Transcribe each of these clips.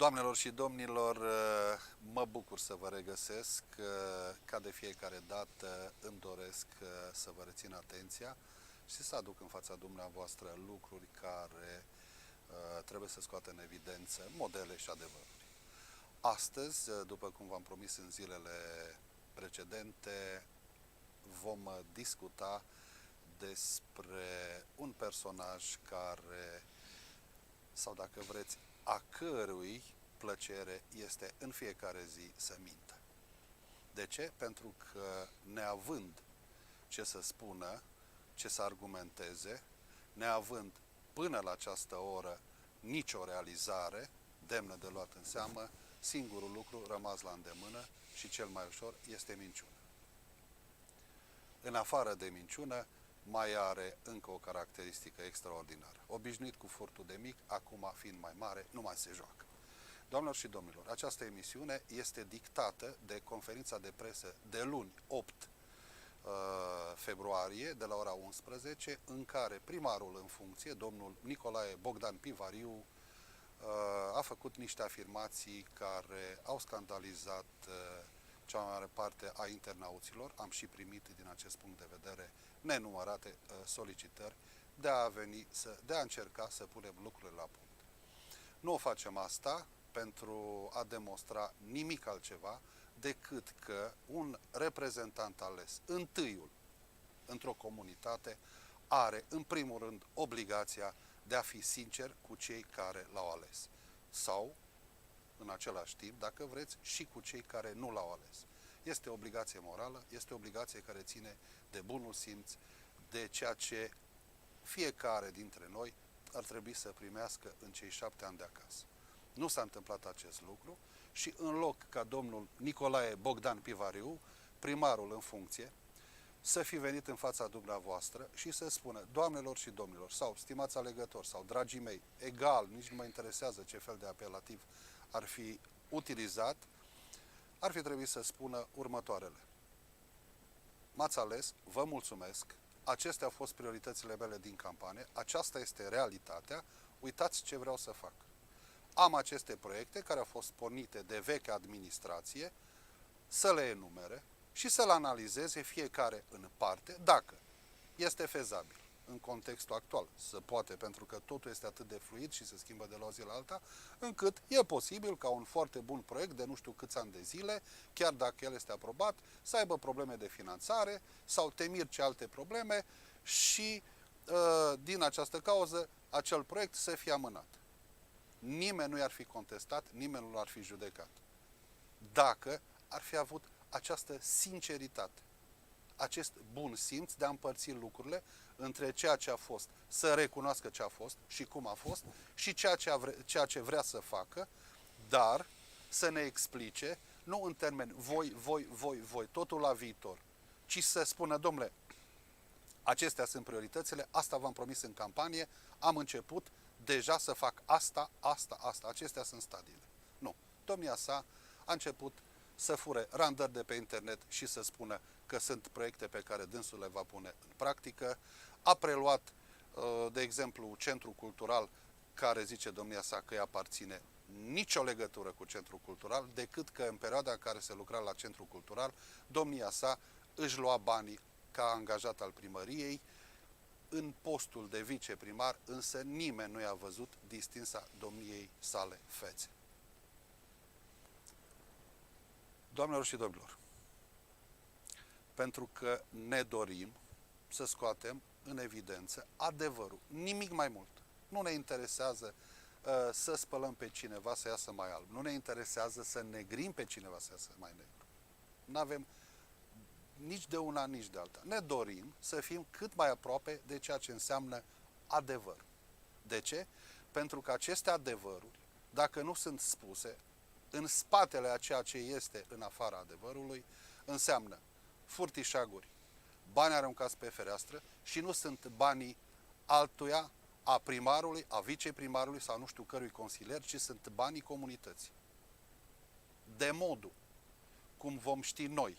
Doamnelor și domnilor, mă bucur să vă regăsesc. Ca de fiecare dată îmi doresc să vă rețin atenția și să aduc în fața dumneavoastră lucruri care trebuie să scoată în evidență modele și adevăruri. Astăzi, după cum v-am promis în zilele precedente, vom discuta despre un personaj care, sau dacă vreți, a cărui plăcere este în fiecare zi să mintă. De ce? Pentru că neavând ce să spună, ce să argumenteze, neavând până la această oră nicio realizare demnă de luat în seamă, singurul lucru rămas la îndemână și cel mai ușor este minciună. În afară de minciună, mai are încă o caracteristică extraordinară. Obișnuit cu furtul de mic, acum fiind mai mare, nu mai se joacă. Doamnelor și domnilor, această emisiune este dictată de conferința de presă de luni 8 februarie, de la ora 11, în care primarul în funcție, domnul Nicolae Bogdan Pivariu, a făcut niște afirmații care au scandalizat cea mai mare parte a internauților. Am și primit din acest punct de vedere nenumărate solicitări de a încerca să punem lucrurile la punct. Nu o facem asta pentru a demonstra nimic altceva decât că un reprezentant ales, întâiul într-o comunitate, are în primul rând obligația de a fi sincer cu cei care l-au ales. Sau, în același timp, dacă vreți, și cu cei care nu l-au ales. Este o obligație morală, este o obligație care ține de bunul simț, de ceea ce fiecare dintre noi ar trebui să primească în cei 7 ani de acasă. Nu s-a întâmplat acest lucru și în loc ca domnul Nicolae Bogdan Pivariu, primarul în funcție, să fi venit în fața dumneavoastră și să spună: doamnelor și domnilor, sau stimați alegători, sau dragii mei, egal, nici nu mă interesează ce fel de apelativ ar fi utilizat, ar fi trebuit să spună următoarele: m-ați ales, vă mulțumesc, acestea au fost prioritățile mele din campanie, aceasta este realitatea, uitați ce vreau să fac. Am aceste proiecte care au fost pornite de vechea administrație, să le enumere și să le analizeze fiecare în parte, dacă este fezabil în contextul actual. Se poate, pentru că totul este atât de fluid și se schimbă de la o zi la alta, încât e posibil ca un foarte bun proiect de nu știu câți ani de zile, chiar dacă el este aprobat, să aibă probleme de finanțare sau temiri ce alte probleme și din această cauză acel proiect să fie amânat. Nimeni nu i-ar fi contestat, nimeni nu l-ar fi judecat. Dacă ar fi avut această sinceritate, acest bun simț de a împărți lucrurile între ceea ce a fost, să recunoască ce a fost și cum a fost, și ceea ce vrea să facă, dar să ne explice, nu în termeni voi, totul la viitor, ci să spună: domnule, acestea sunt prioritățile, asta v-am promis în campanie, am început deja să fac asta, acestea sunt stadiile. Nu. Domnia sa a început să fure randări de pe internet și să spună că sunt proiecte pe care dânsul le va pune în practică. A preluat, de exemplu, Centrul Cultural, care zice domnia sa că îi aparține, nicio legătură cu Centrul Cultural, decât că în perioada în care se lucra la Centrul Cultural, domnia sa își lua banii ca angajat al primăriei. În postul de viceprimar, însă, nimeni nu i-a văzut distinsa domniei sale fețe. Doamnelor și domnilor, pentru că ne dorim să scoatem în evidență adevărul, nimic mai mult. Nu ne interesează să spălăm pe cineva să iasă mai alb. Nu ne interesează să negrim pe cineva să iasă mai negru. Nu avem nici de una, nici de alta. Ne dorim să fim cât mai aproape de ceea ce înseamnă adevăr. De ce? Pentru că aceste adevăruri, dacă nu sunt spuse în spatele a ceea ce este în afara adevărului, înseamnă furtișaguri, bani aruncați pe fereastră și nu sunt banii altuia, a primarului, a viceprimarului sau nu știu cărui consilier, ci sunt banii comunității. De modul cum vom ști noi,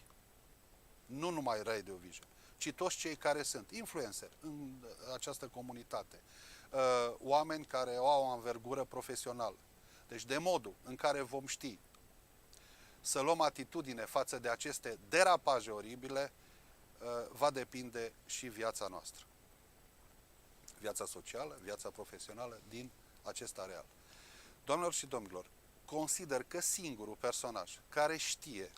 nu numai Radio Vision, ci toți cei care sunt influenceri în această comunitate, oameni care au o anvergură profesională, Deci de modul în care vom ști să luăm atitudine față de aceste derapaje oribile, va depinde și viața noastră. Viața socială, viața profesională din acest areal. Doamnelor și domnilor, consider că singurul personaj care știe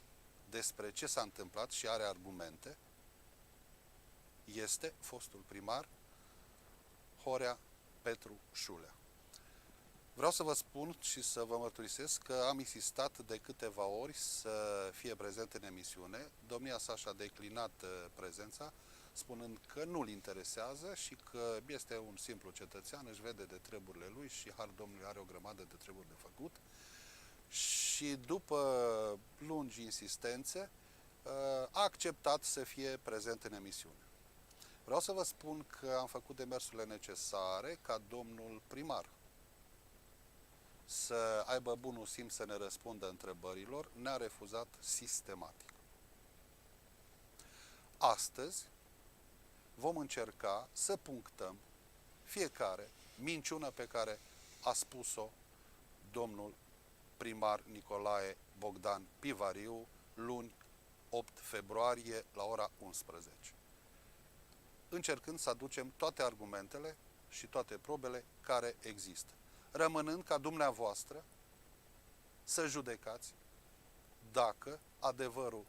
despre ce s-a întâmplat și are argumente este fostul primar Horea Petru Șulea. Vreau să vă spun și să vă mărturisesc că am insistat de câteva ori să fie prezent în emisiune. Domnia sa și-a declinat prezența, spunând că nu-l interesează și că este un simplu cetățean, își vede de treburile lui și har Domnului are o grămadă de treburi de făcut. Și după lungi insistențe, a acceptat să fie prezent în emisiune. Vreau să vă spun că am făcut demersurile necesare ca domnul primar să aibă bunul simț să ne răspundă întrebărilor, ne-a refuzat sistematic. Astăzi vom încerca să punctăm fiecare minciună pe care a spus-o domnul primar Nicolae Bogdan Pivariu luni 8 februarie la ora 11. Încercând să aducem toate argumentele și toate probele care există, rămânând ca dumneavoastră să judecați dacă adevărul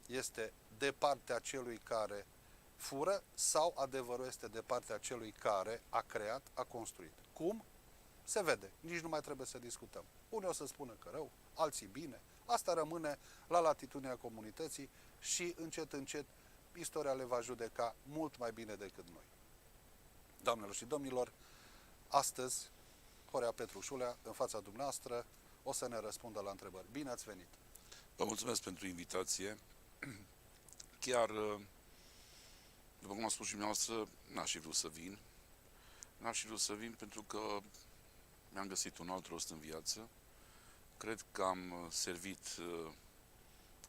este de partea celui care fură sau adevărul este de partea celui care a creat, a construit. Cum? Se vede. Nici nu mai trebuie să discutăm. Unii o să spună că rău, alții bine. Asta rămâne la latitudinea comunității și încet, încet, istoria le va judeca mult mai bine decât noi. Doamnelor și domnilor, astăzi Horea Petru Șulea, în fața dumneavoastră, o să ne răspundă la întrebări. Bine ați venit! Vă mulțumesc pentru invitație. Chiar, după cum am spus și dumneavoastră, n-aș fi vrut să vin. N-aș fi vrut să vin pentru că mi-am găsit un alt rost în viață. Cred că am servit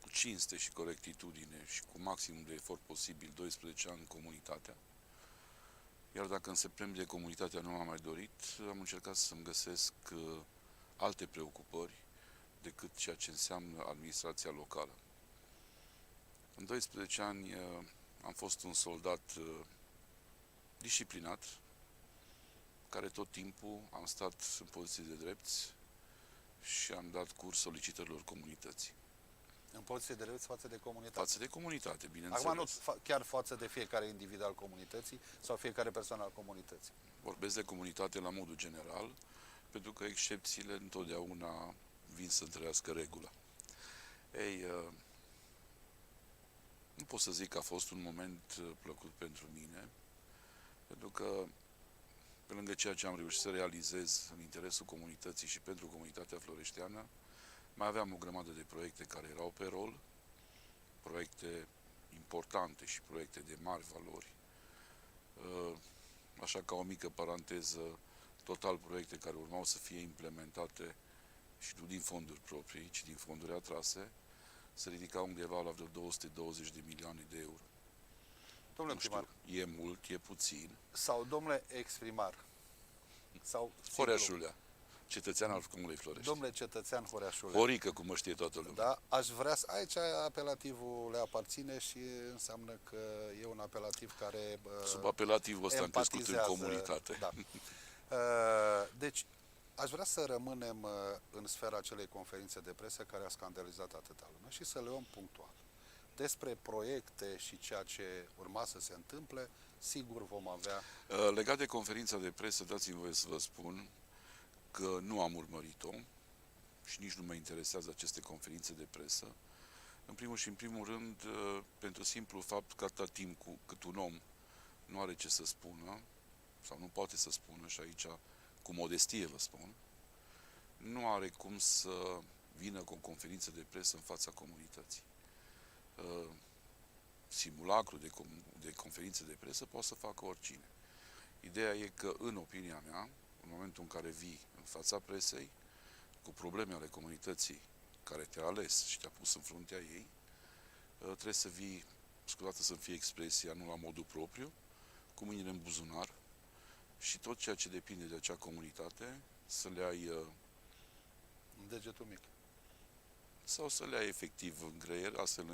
cu cinste și corectitudine și cu maximum de efort posibil 12 ani în comunitatea. Iar dacă în septembrie comunitatea nu m-a mai dorit, am încercat să-mi găsesc alte preocupări decât ceea ce înseamnă administrația locală. În 12 ani am fost un soldat disciplinat, care tot timpul am stat în poziție de drepți și am dat curs solicitărilor comunității. În poziție de drepți față de comunitate. Față de comunitate, bineînțeles. Acum nu chiar față de fiecare individ al comunității sau fiecare persoană al comunității. Vorbesc de comunitate la modul general, pentru că excepțiile întotdeauna vin să întărească regula. Ei, nu pot să zic că a fost un moment plăcut pentru mine, pentru că, pe lângă ceea ce am reușit să realizez în interesul comunității și pentru comunitatea floreșteană, mai aveam o grămadă de proiecte care erau pe rol, proiecte importante și proiecte de mari valori. Așa, ca o mică paranteză, total proiecte care urmau să fie implementate și nu din fonduri proprii, ci din fonduri atrase, se ridica undeva la vreo 220 de milioane de euro. Domnule primar. E mult, e puțin. Sau domnule exprimar. Sau Horea Șulea, cetățean al Comunei Florești. Domnule cetățean Horea Șulea. Horică, cum mă știe toată lumea. Da, aș vrea să... Aici apelativul le aparține și înseamnă că e un apelativ care sub apelativul ăsta am crescut în comunitate. Da. Deci, aș vrea să rămânem în sfera acelei conferințe de presă care a scandalizat atâta lume și să le luăm punctual. Despre proiecte și ceea ce urma să se întâmple, sigur vom avea... Legat de conferința de presă, dați-mi voie să vă spun că nu am urmărit-o și nici nu mă interesează aceste conferințe de presă. În primul și în primul rând, pentru simplu fapt că atâta timp cât un om nu are ce să spună, sau nu poate să spună, și aici cu modestie vă spun, nu are cum să vină cu o conferință de presă în fața comunității. Simulacru de conferințe de presă poate să facă oricine. Ideea e că, în opinia mea, în momentul în care vii în fața presei, cu probleme ale comunității care te-a ales și te-a pus în fruntea ei, trebuie să vii, scuzați să-mi fie expresia, nu la modul propriu, cu mâinile în buzunar și tot ceea ce depinde de acea comunitate să le ai În degetul mic. Sau să le ai efectiv în greier, astfel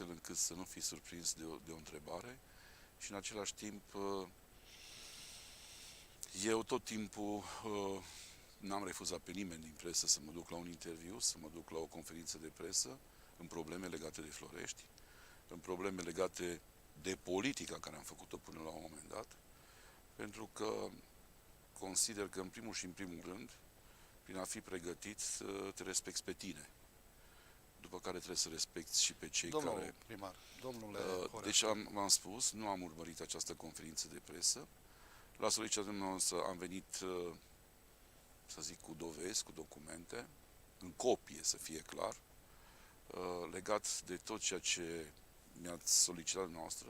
încât să nu fii surprins de o întrebare și în același timp eu tot timpul n-am refuzat pe nimeni din presă să mă duc la un interviu, să mă duc la o conferință de presă în probleme legate de Florești, în probleme legate de politica care am făcut-o până la un moment dat, pentru că consider că în primul și în primul rând, prin a fi pregătit, te respecti pe tine. După care trebuie să respecti și pe cei Domnul care... primar, domnule Horea. Deci v-am spus, nu am urmărit această conferință de presă. La solicitarea dumneavoastră am venit, să zic, cu dovezi, cu documente, în copie, să fie clar, legat de tot ceea ce mi-ați solicitat dumneavoastră.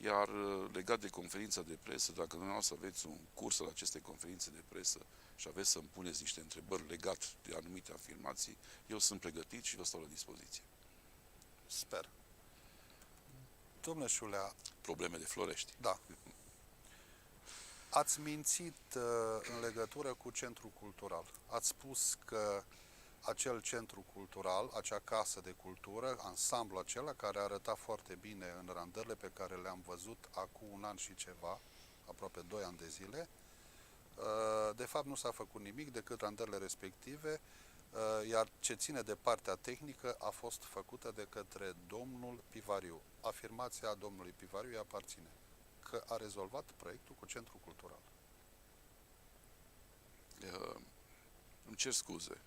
Iar legat de conferința de presă, dacă dumneavoastră aveți un curs la aceste conferințe de presă și aveți să-mi puneți niște întrebări legate de anumite afirmații, eu sunt pregătit și vă stau la dispoziție. Sper. Domnule Șulea, Probleme de Florești. da. Ați mințit în legătură cu centrul cultural. Ați spus că acel centru cultural, acea casă de cultură, ansamblul acela care arăta foarte bine în randările pe care le-am văzut acum un an și ceva, aproape 2 ani de zile, de fapt nu s-a făcut nimic decât randările respective, iar ce ține de partea tehnică a fost făcută de către domnul Pivariu. Afirmația domnului Pivariu îi aparține, că a rezolvat proiectul cu centrul cultural. Îmi cer scuze.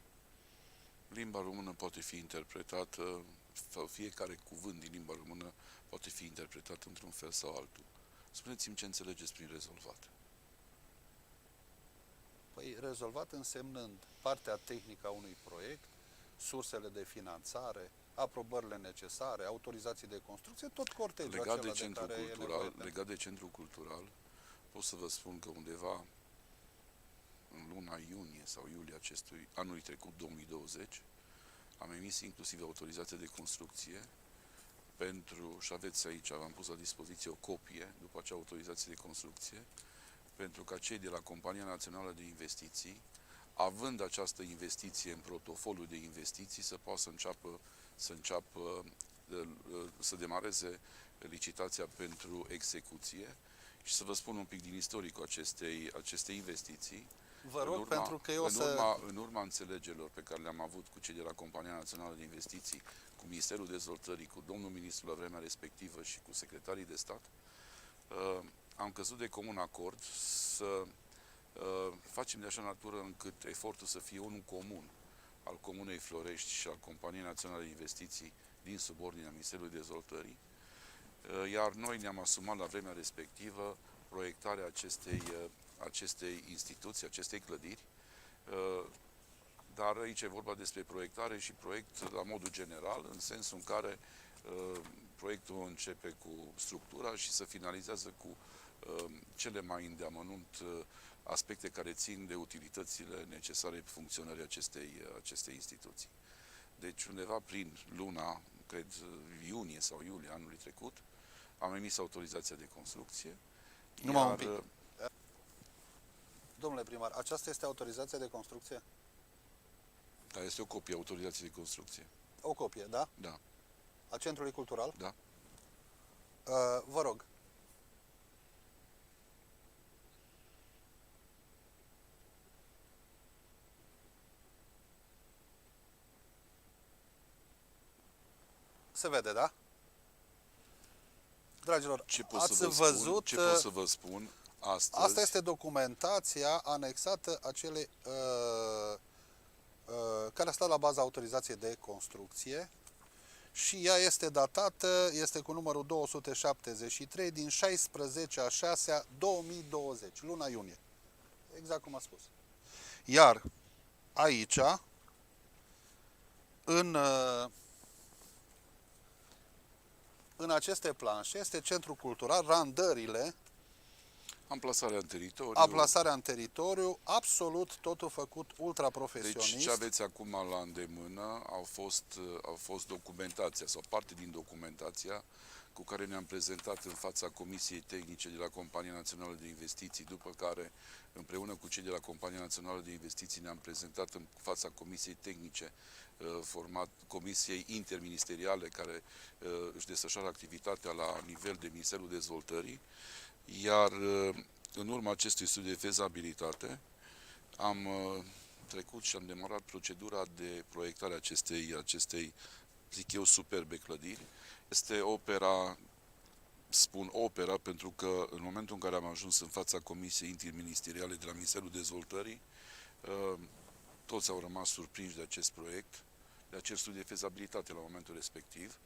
Limba română poate fi interpretată, sau fiecare cuvânt din limba română poate fi interpretat într-un fel sau altul. Spuneți-mi ce înțelegeți prin rezolvat. Păi rezolvat însemnând partea tehnică a unui proiect, sursele de finanțare, aprobările necesare, autorizații de construcție, tot cortejul Legat acela de centrul care e cultural, nevoie legat de centrul cultural, pot să vă spun că undeva în luna iunie sau iulie anului trecut, 2020, am emis inclusiv autorizație de construcție și aveți aici, v-am pus la dispoziție o copie după acea autorizație de construcție, pentru ca cei de la Compania Națională de Investiții, având această investiție în portofoliul de investiții, să poată să demareze licitația pentru execuție. Și să vă spun un pic din istoricul acestei investiții. Vă rog, pentru că eu o să... În urma înțelegerilor pe care le-am avut cu cei de la Compania Națională de Investiții, cu Ministerul Dezvoltării, cu domnul ministru la vremea respectivă și cu secretarii de stat, am căzut de comun acord să facem de așa natură încât efortul să fie unul comun al Comunei Florești și al Companiei Naționale de Investiții din subordinea Ministerului Dezvoltării, iar noi ne-am asumat la vremea respectivă proiectarea acestei instituții, acestei clădiri, dar aici e vorba despre proiectare și proiect la modul general, în sensul în care proiectul începe cu structura și se finalizează cu cele mai îndeamănunt aspecte care țin de utilitățile necesare funcționării acestei instituții. Deci undeva prin luna, cred, iunie sau iulie anului trecut, am emis autorizația de construcție. Numai un pic. Domnule primar, aceasta este autorizația de construcție? Da, este o copie a autorizației de construcție. O copie, da? Da. A Centrului Cultural? Da. Vă rog. Se vede, da? Dragilor, ați văzut... Ce pot să vă spun astăzi? Asta este documentația anexată acelei care stă la baza autorizației de construcție și ea este datată, este cu numărul 273 din 16/6/2020, luna iunie. Exact cum a spus. Iar aici, în aceste planșe, este centrul cultural, randările, amplasarea în teritoriu. amplasarea în teritoriu, absolut totul făcut ultra-profesionist. Deci ce aveți acum la îndemână au fost documentația sau parte din documentația cu care ne-am prezentat în fața Comisiei Tehnice de la Compania Națională de Investiții, după care, împreună cu cei de la Compania Națională de Investiții, ne-am prezentat în fața Comisiei Tehnice, Comisiei Interministeriale, care își desfășoară activitatea la nivel de Ministerul Dezvoltării, iar în urma acestui studiu de fezabilitate am trecut și am demarat procedura de proiectare a acestei, zic eu, superbe clădiri. Este opera, spun opera, pentru că în momentul în care am ajuns în fața Comisiei Interministeriale de la Ministerul Dezvoltării, toți au rămas surprinși de acest proiect, de acest studiu de fezabilitate la momentul respectiv.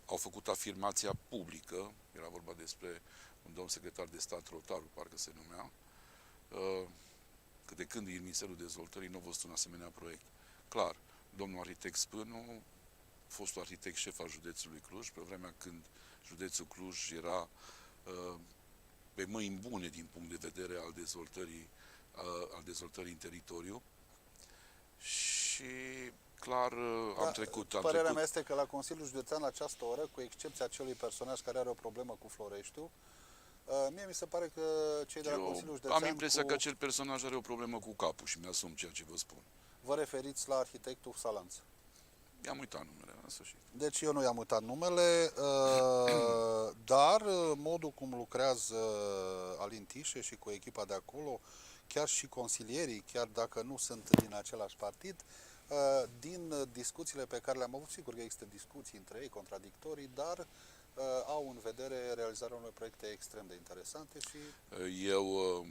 Au făcut afirmația publică, era vorba despre un domn secretar de stat, Rotaru, parcă se numea, că de când e în Ministerul Dezvoltării nu a văzut un asemenea proiect. Clar, domnul arhitect Spânu, fostul arhitect șef al județului Cluj, pe vremea când județul Cluj era pe mâini bune din punct de vedere al dezvoltării în teritoriu. Și clar am trecut. Părerea mea este că la Consiliul Județean, la această oră, cu excepția acelui personaj care are o problemă cu Floreștiul, mie mi se pare că cei de la Consiliul Județean... Am impresia că acel personaj are o problemă cu capul și mi-asum ceea ce vă spun. Vă referiți la arhitectul Salanț? I-am uitat numele, în sfârșit. Deci eu nu i-am uitat numele, dar modul cum lucrează Alin Tișe și cu echipa de acolo, chiar și consilierii, chiar dacă nu sunt din același partid, din discuțiile pe care le-am avut, sigur că există discuții între ei, contradictorii, dar au în vedere realizarea unor proiecte extrem de interesante și... Eu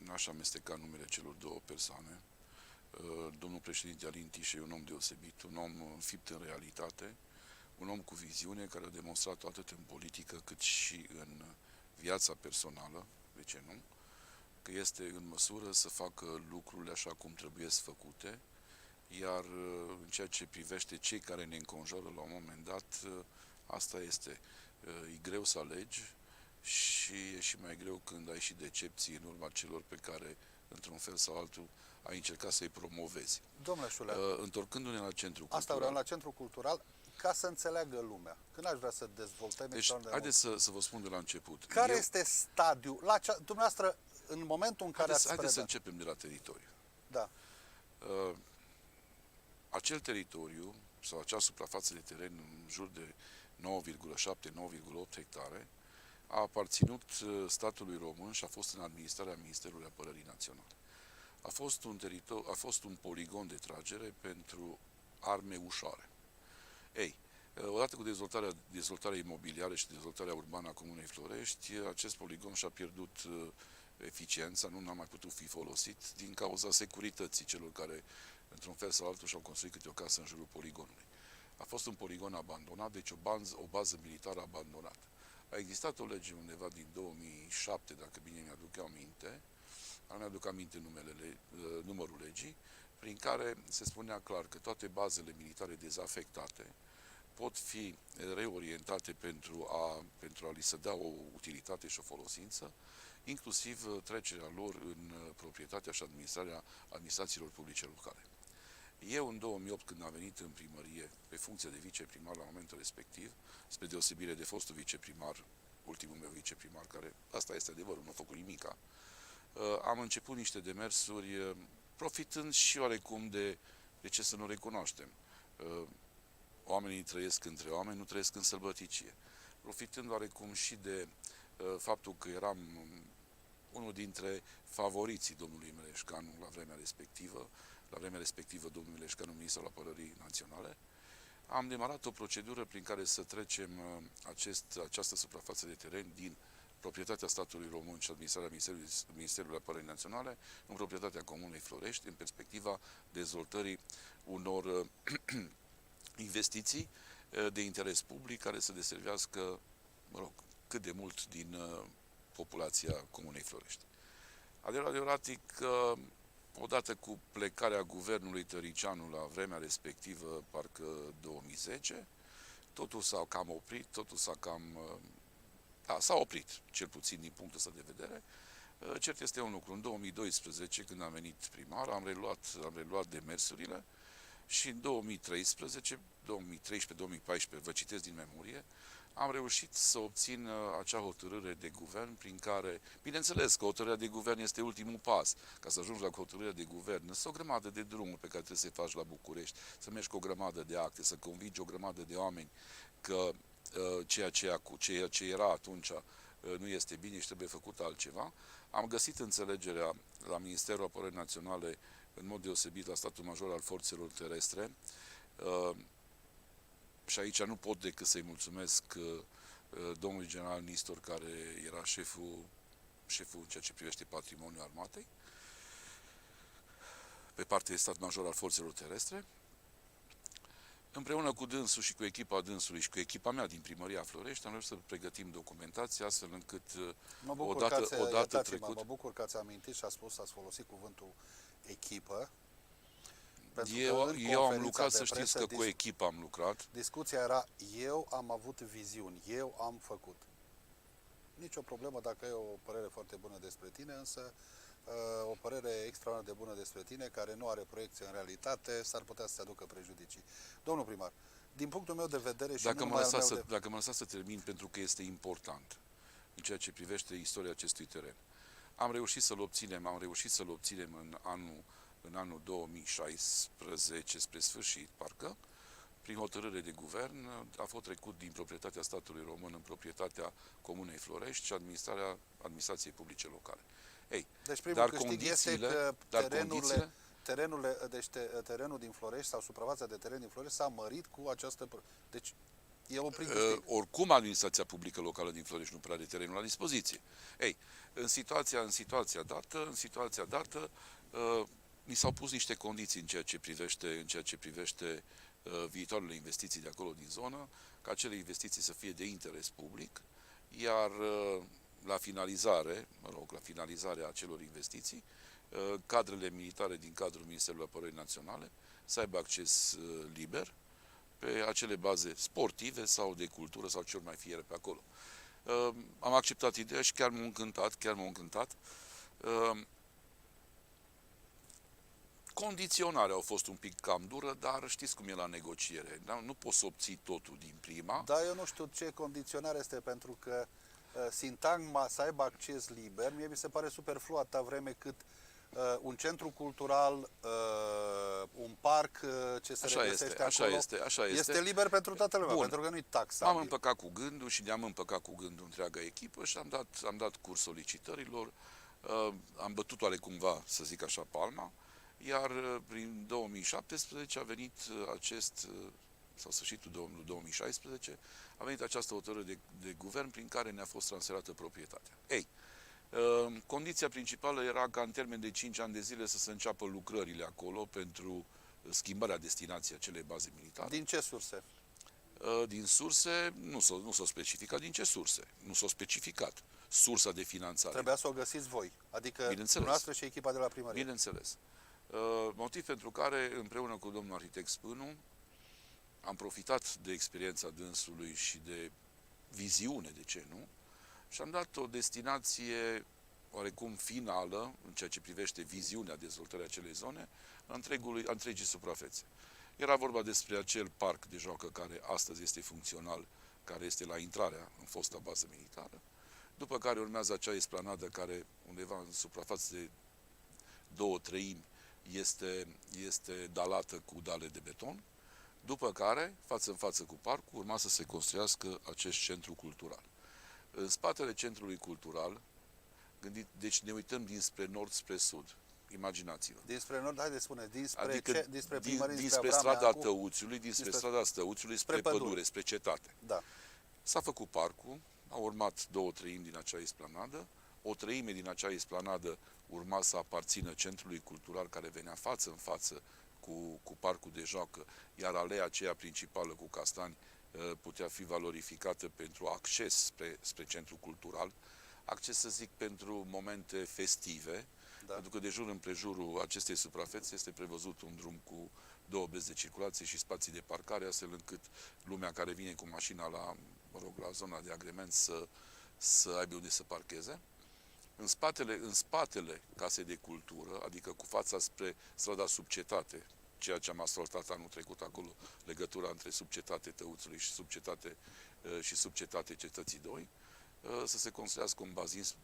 n-aș amesteca numele celor două persoane. Domnul președinte Alin Tișe e un om deosebit, un om înfipt în realitate, un om cu viziune care a demonstrat-o atât în politică cât și în viața personală, de ce nu, că este în măsură să facă lucrurile așa cum trebuie să făcute, iar în ceea ce privește cei care ne înconjoară la un moment dat, asta este, e greu să alegi și e și mai greu când ai și decepții în urma celor pe care, într-un fel sau altul, ai încercat să-i promovezi. Domnule Șulea, întorcându-ne la centru cultural. Asta vreau, la centru cultural, ca să înțeleagă lumea. Când aș vrea să dezvoltăm... Deci, haideți să vă spun de la început. Care este stadiul? Dumneavoastră, în momentul în care haideți să începem de la teritoriu. Da. Acel teritoriu, sau acea suprafață de teren în jur de 9,7-9,8 hectare, a aparținut statului român și a fost în administrarea Ministerului Apărării Naționale. A fost un poligon de tragere pentru arme ușoare. Ei, odată cu dezvoltarea imobiliară și dezvoltarea urbană a Comunei Florești, acest poligon și-a pierdut eficiența, nu a mai putut fi folosit din cauza securității celor care, într-un fel sau altul, și-au construit câte o casă în jurul poligonului. A fost un poligon abandonat, deci o bază militară abandonată. A existat o lege undeva din 2007, dacă bine mi-aduc aminte, mi-aduc aminte numărul legii, prin care se spunea clar că toate bazele militare dezafectate pot fi reorientate pentru a li se da o utilitate și o folosință, inclusiv trecerea lor în proprietatea și administrarea administrațiilor publice locale. Eu, în 2008, când am venit în primărie, pe funcție de viceprimar la momentul respectiv, spre deosebire de fostul viceprimar, ultimul meu viceprimar, care, asta este adevărul, nu a făcut nimica, am început niște demersuri, profitând și oarecum de ce să nu recunoaștem. Oamenii trăiesc între oameni, nu trăiesc în sălbăticie. Profitând oarecum și de faptul că eram unul dintre favoriții domnului Meleșcanu la vremea respectivă domnul Meleșcanu, ministrul Apărării Naționale, am demarat o procedură prin care să trecem această suprafață de teren din proprietatea statului român și administrarea Ministerului Apărării Naționale în proprietatea Comunei Florești, în perspectiva dezvoltării unor investiții de interes public care să deservească, cât de mult din populația Comunei Florești. Adevărat e că, odată cu plecarea guvernului Tăricianu la vremea respectivă, parcă 2010, totul s-a cam oprit, s-a oprit, cel puțin din punctul ăsta de vedere. Cert este un lucru, în 2012, când am venit primar, am reluat demersurile Și în 2013, 2014, vă citesc din memorie, am reușit să obțin acea hotărâre de guvern prin care, bineînțeles că hotărârea de guvern este ultimul pas, ca să ajungi la hotărârea de guvern, sunt o grămadă de drumuri pe care trebuie să-i faci la București, să mergi cu o grămadă de acte, să convingi o grămadă de oameni că ceea ce era atunci nu este bine și trebuie făcut altceva. Am găsit înțelegerea la Ministerul Apărării Naționale, în mod deosebit la statul major al forțelor terestre, și aici nu pot decât să-i mulțumesc domnului general Nistor, care era șeful în ceea ce privește patrimoniul armatei, pe partea de stat major al forțelor terestre. Împreună cu dânsul și cu echipa dânsului și cu echipa mea din primăria Florești, am reușit să pregătim documentația astfel încât odată trecut... Mă bucur că ați amintit și ați folosit cuvântul echipă. Eu am lucrat, să știți că cu echipa am lucrat. Discuția era, eu am avut viziuni, eu am făcut. Nici o problemă dacă e o părere foarte bună despre tine, însă o părere extraordinar de bună despre tine, care nu are proiecție în realitate, s-ar putea să se aducă prejudicii. Domnul primar, din punctul meu de vedere și dacă mă lăsați să termin, pentru că este important în ceea ce privește istoria acestui teren. Am reușit să-l obținem în anul 2016, spre sfârșit, parcă, prin hotărâre de guvern, a fost trecut din proprietatea statului român în proprietatea Comunei Florești și administrației publice locale. Deci primul câștig este că terenul din Florești sau suprafața de teren din Florești s-a mărit cu această... Deci e un prim câștig. Oricum administrația publică locală din Florești nu prea are terenul la dispoziție. În situația dată, ni s-au pus niște condiții în ceea ce privește viitoarele investiții de acolo din zonă, ca acele investiții să fie de interes public, iar la finalizarea acelor investiții, cadrele militare din cadrul Ministerului Apărării Naționale să aibă acces liber pe acele baze sportive sau de cultură sau ce ori mai fie pe acolo. Am acceptat ideea și chiar m-a încântat. Condiționarea a fost un pic cam dură, dar știți cum e la negociere. Da? Nu poți să obții totul din prima. Da, eu nu știu ce condiționare este, pentru că sintagma să aibă acces liber, mie mi se pare superflu atâta vreme cât un centru cultural, un parc ce se regăsește acolo, este liber pentru toată lumea, pentru că nu-i taxabil. M-am împăcat cu gândul și ne-am împăcat cu gândul întreaga echipă și am dat curs solicitărilor, am bătut oarecumva, să zic așa, palma, iar prin 2017 a venit sau sfârșitul 2016, a venit această hotărâre de guvern prin care ne-a fost transferată proprietatea. Condiția principală era ca în termen de 5 ani de zile să se înceapă lucrările acolo pentru schimbarea destinației acelei baze militare. Din ce surse? Din surse, nu s-au specificat din ce surse. Nu s-au specificat sursa de finanțare. Trebuia să o găsiți voi, adică dumneavoastră și echipa de la primărie. Bineînțeles. Motiv pentru care, împreună cu domnul arhitect Spânu, am profitat de experiența dânsului și de viziune, de ce nu, și am dat o destinație oarecum finală, în ceea ce privește viziunea dezvoltării acelei zone, a întregii suprafețe. Era vorba despre acel parc de joacă care astăzi este funcțional, care este la intrarea în fosta bază militară, după care urmează acea esplanadă care undeva în suprafață de 2/3 este dalată cu dale de beton, după care, față în față cu parcul, urma să se construiască acest centru cultural. În spatele centrului cultural, deci ne uităm dinspre nord spre sud, imaginați-vă. Dinspre nord, haideți spune, dinspre strada Tăuțiului, dinspre strada Stăuțiului, spre pădure, spre cetate. Da. S-a făcut parcul, a urmat 2/3 din acea esplanadă, 1/3 din acea esplanadă urma să aparțină centrului cultural care venea față în față cu parcul de joacă, iar aleea aceea principală cu castani putea fi valorificată pentru acces spre centrul cultural, acces, să zic, pentru momente festive, pentru că de jur împrejurul acestei suprafețe este prevăzut un drum cu 2 benzi de circulație și spații de parcare, astfel încât lumea care vine cu mașina la zona de agrement să aibă unde să parcheze. În spatele casei de cultură, adică cu fața spre strada Subcetate, ceea ce am asfaltat anul trecut acolo, legătura între subcetate Tăuțului și subcetate Cetății 2, să se construiască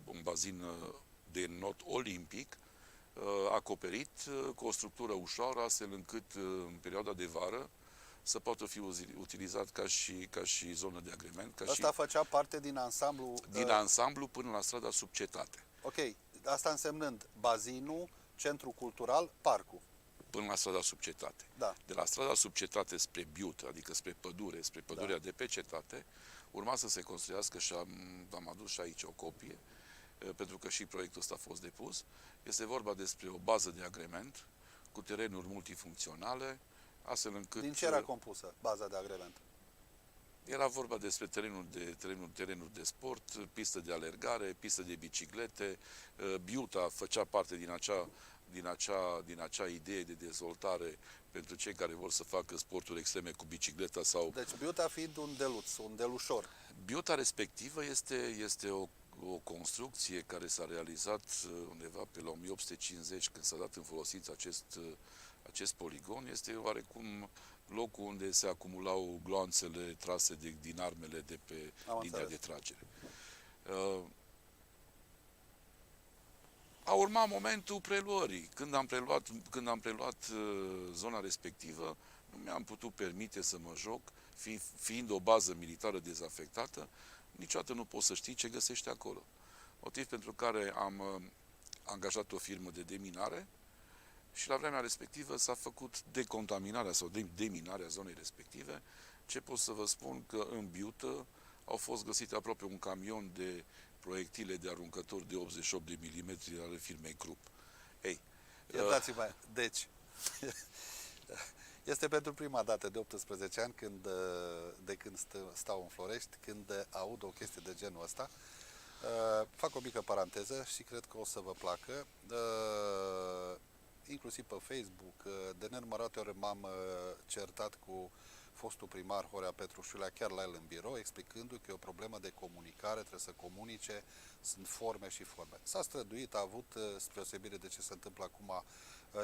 un bazin de not olimpic, acoperit cu o structură ușoară, astfel încât în perioada de vară să poată fi utilizat ca și zonă de agrement. Asta făcea parte din ansamblu... Din ansamblu până la strada Subcetate. Ok, asta însemnând bazinul, centru cultural, parcul. Până la strada Subcetate. Da. De la strada Subcetate spre Biut, adică spre pădurea de pe cetate, urma să se construiască și am adus și aici o copie, pentru că și proiectul ăsta a fost depus. Este vorba despre o bază de agrement cu terenuri multifuncționale, astfel încât... Din ce era compusă baza de agrement? Era vorba despre terenuri de sport, pistă de alergare, pistă de biciclete. Biuta făcea parte din acea idee de dezvoltare pentru cei care vor să facă sporturi extreme cu bicicleta sau... Deci Biuta fiind un deluț, un delușor. Biuta respectivă este o construcție care s-a realizat undeva pe la 1850, când s-a dat în folosință acest poligon. Este oarecum locul unde se acumulau gloanțele trase din armele de pe linia de tragere. A urmat momentul preluării. Când am preluat zona respectivă, nu mi-am putut permite să mă joc, fiind o bază militară dezafectată, niciodată nu poți să știi ce găsești acolo. Motiv pentru care am angajat o firmă de deminare și la vremea respectivă s-a făcut decontaminarea sau deminarea zonei respective. Ce pot să vă spun? Că în Biută au fost găsite aproape un camion de proiectile de aruncători de 88 de milimetri ale firmei Krupp. Ei, iertați-mă, deci, este pentru prima dată de 18 ani de când stau în Florești, când aud o chestie de genul ăsta. Fac o mică paranteză și cred că o să vă placă. Inclusiv pe Facebook, de nenumărate ori m-am certat cu fostul primar Horea Petrușulea, chiar la el în birou, explicându-i că e o problemă de comunicare, trebuie să comunice, sunt forme și forme. S-a străduit, a avut, spre deosebire de ce se întâmplă acum,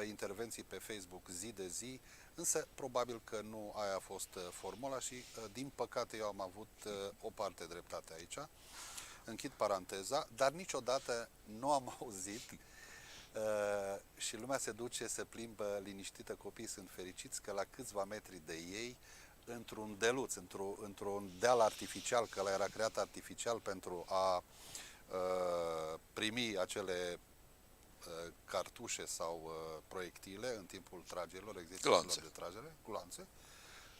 intervenții pe Facebook zi de zi, însă probabil că nu aia a fost formula și, din păcate, eu am avut o parte dreptate aici. Închid paranteza, dar niciodată nu am auzit și lumea se duce, se plimbă liniștită, copiii sunt fericiți că la câțiva metri de ei, într-un deluț, într-un deal artificial, că ăla era creat artificial pentru a primi acele cartușe sau proiectile în timpul tragerilor, exercițiilor de tragere, gloanțe,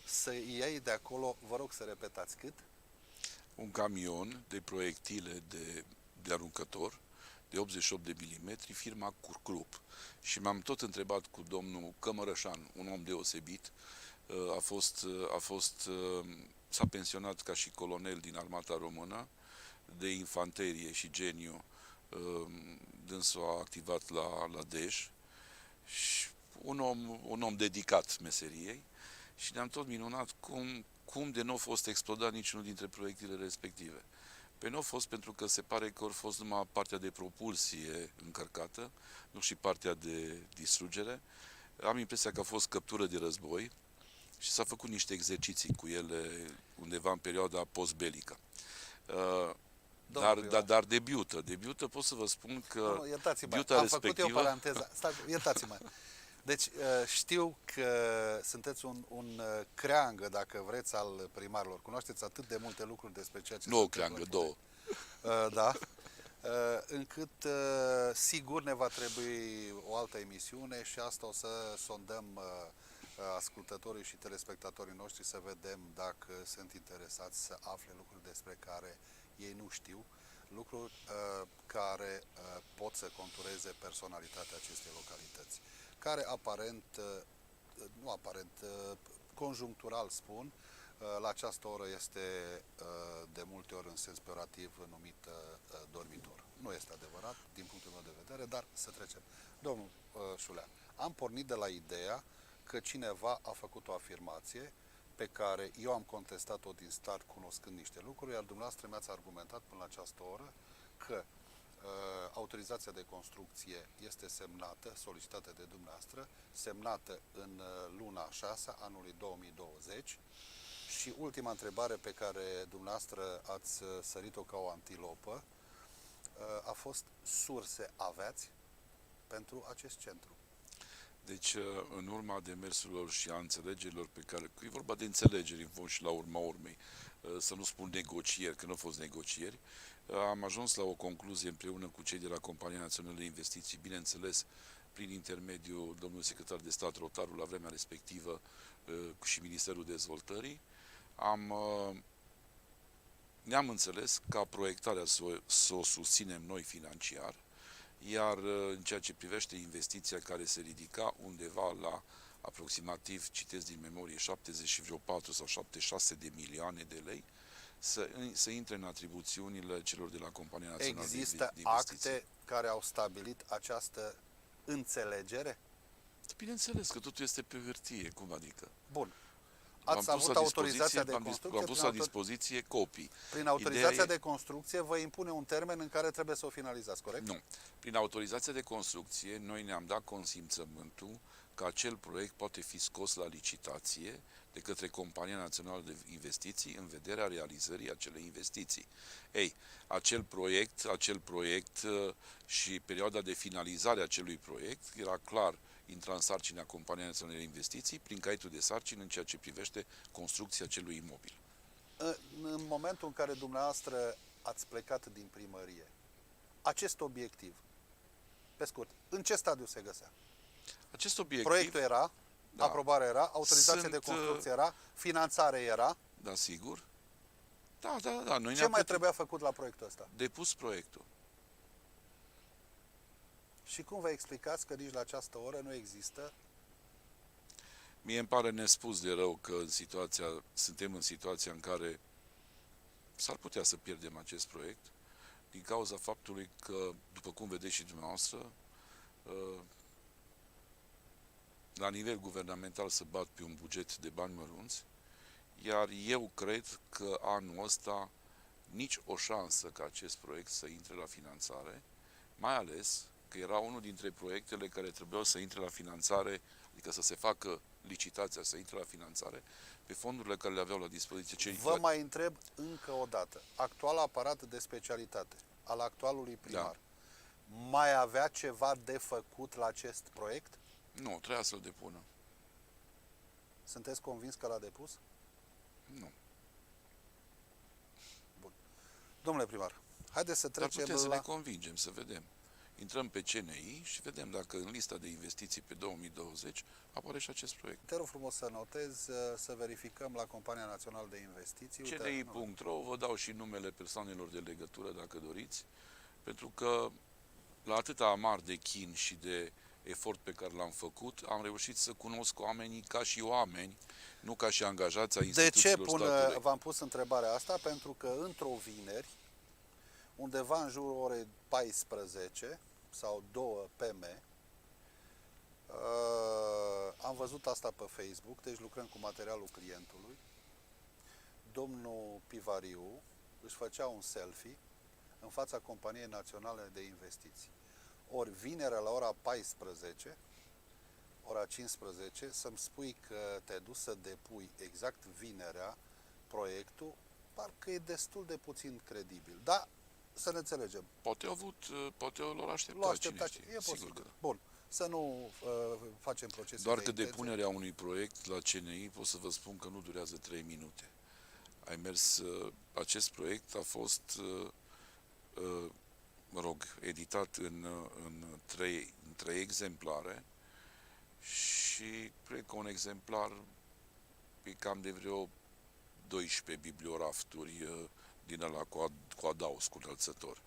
să iei de acolo, vă rog să repetați cât? Un camion de proiectile de aruncător de 88 de milimetri, firma Krupp. Și m-am tot întrebat cu domnul Cămărășan, un om deosebit, s-a pensionat ca și colonel din Armata Română, de infanterie și geniu, dânsul a activat la Dej, și un om dedicat meseriei, și ne-am tot minunat cum de nu a fost explodat niciunul dintre proiectile respective. Nu a fost pentru că se pare că a fost numai partea de propulsie încărcată, nu și partea de distrugere. Am impresia că a fost căptură de război și s-a făcut niște exerciții cu ele undeva în perioada postbelică. Dar de Biută pot să vă spun că Biuta respectivă... Am făcut eu paranteza. Iertați-mă. Deci știu că sunteți un creangă, dacă vreți, al primarilor. Cunoașteți atât de multe lucruri despre ceea ce... Nu o creangă, două. Da. Încât sigur ne va trebui o altă emisiune și asta o să sondăm ascultătorii și telespectatorii noștri să vedem dacă sunt interesați să afle lucruri despre care ei nu știu, lucruri care pot să contureze personalitatea acestei localități, care conjunctural spun, la această oră este de multe ori în sens peorativ numit dormitor. Nu este adevărat din punctul meu de vedere, dar să trecem. Domnul Șulea, am pornit de la ideea că cineva a făcut o afirmație pe care eu am contestat-o din start cunoscând niște lucruri, iar dumneavoastră mi-ați argumentat până la această oră că autorizația de construcție este semnată, solicitată de dumneavoastră, semnată în luna 6 anului 2020. Și ultima întrebare pe care dumneavoastră ați sărit-o ca o antilopă a fost: surse aveați pentru acest centru? Deci, în urma demersurilor și a înțelegerilor pe care, că e vorba de înțelegeri în fond și la urma urmei, să nu spun negocieri, că nu au fost negocieri, am ajuns la o concluzie împreună cu cei de la Compania Națională de Investiții, bineînțeles, prin intermediul domnului secretar de stat Rotaru la vremea respectivă și Ministerul Dezvoltării. Ne-am înțeles ca proiectarea să o susținem noi financiar, iar în ceea ce privește investiția care se ridica undeva la aproximativ, citesc din memorie, 74 sau 76 de milioane de lei, să intre în atribuțiunile celor de la Compania Națională de Investiții. Există acte care au stabilit această înțelegere? Bineînțeles că totul este pe hârtie, cum adică? Bun. Ați avut autorizația de construcție? Am pus la dispoziție copii. Prin autorizația de construcție vă impune un termen în care trebuie să o finalizați, corect? Nu. Prin autorizația de construcție, noi ne-am dat consimțământul că acel proiect poate fi scos la licitație de către Compania Națională de Investiții în vederea realizării acelei investiții. Ei, acel proiect și perioada de finalizare a acelui proiect era clar, intra în sarcina Companiei Naționale de Investiții prin caietul de sarcini în ceea ce privește construcția acelui imobil. În momentul în care dumneavoastră ați plecat din primărie, acest obiectiv, pe scurt, în ce stadiu se găsea? Acest obiectiv... Proiectul era, da, aprobarea era, autorizația de construcție era, finanțare era. Da, sigur. Da. Noi ce mai trebuia făcut la proiectul ăsta? Depus proiectul. Și cum vă explicați că nici la această oră nu există? Mie îmi pare nespus de rău că suntem în situația în care s-ar putea să pierdem acest proiect din cauza faptului că, după cum vedeți și dumneavoastră, la nivel guvernamental se bat pe un buget de bani mărunți, iar eu cred că anul ăsta nici o șansă ca acest proiect să intre la finanțare, mai ales că era unul dintre proiectele care trebuiau să intre la finanțare, adică să se facă licitația, să intre la finanțare, pe fondurile care le aveau la dispoziție cei... Vă mai întreb încă o dată, actual aparat de specialitate al actualului primar, mai avea ceva de făcut la acest proiect? Nu, trebuia să-l depună. Sunteți convins că l-a depus? Nu. Bun. Domnule primar, haideți să trecem Dar putem să ne convingem, să vedem. Intrăm pe CNI și vedem dacă în lista de investiții pe 2020 apare și acest proiect. Te rog frumos să notez, să verificăm la Compania Națională de Investiții. CNI.ro, vă dau și numele persoanelor de legătură, dacă doriți, pentru că la atâta amar de chin și de efort pe care l-am făcut, am reușit să cunosc oamenii ca și oameni, nu ca și angajați a instituțiilor statului. De ce v-am pus întrebarea asta? Pentru că într-o vineri, undeva în jurul orei 14 sau 2 PM, am văzut asta pe Facebook, deci lucrăm cu materialul clientului. Domnul Pivariu își făcea un selfie în fața Companiei Naționale de Investiții. Ori vinerea la ora 14, ora 15, să-mi spui că te-ai dus să depui exact vinerea proiectul, parcă e destul de puțin credibil. Da, să ne înțelegem. Poate l-au așteptat, L-au așteptat, cine știe. e posibil. Sigur că da. Bun, să nu facem procesul Doar de că intenție. depunerea unui proiect la CNI, pot să vă spun că nu durează 3 minute. Acest proiect a fost editat în trei exemplare și cred că un exemplar e cam de vreo 12 bibliorafturi din ăla cu adaos, cu înălțător.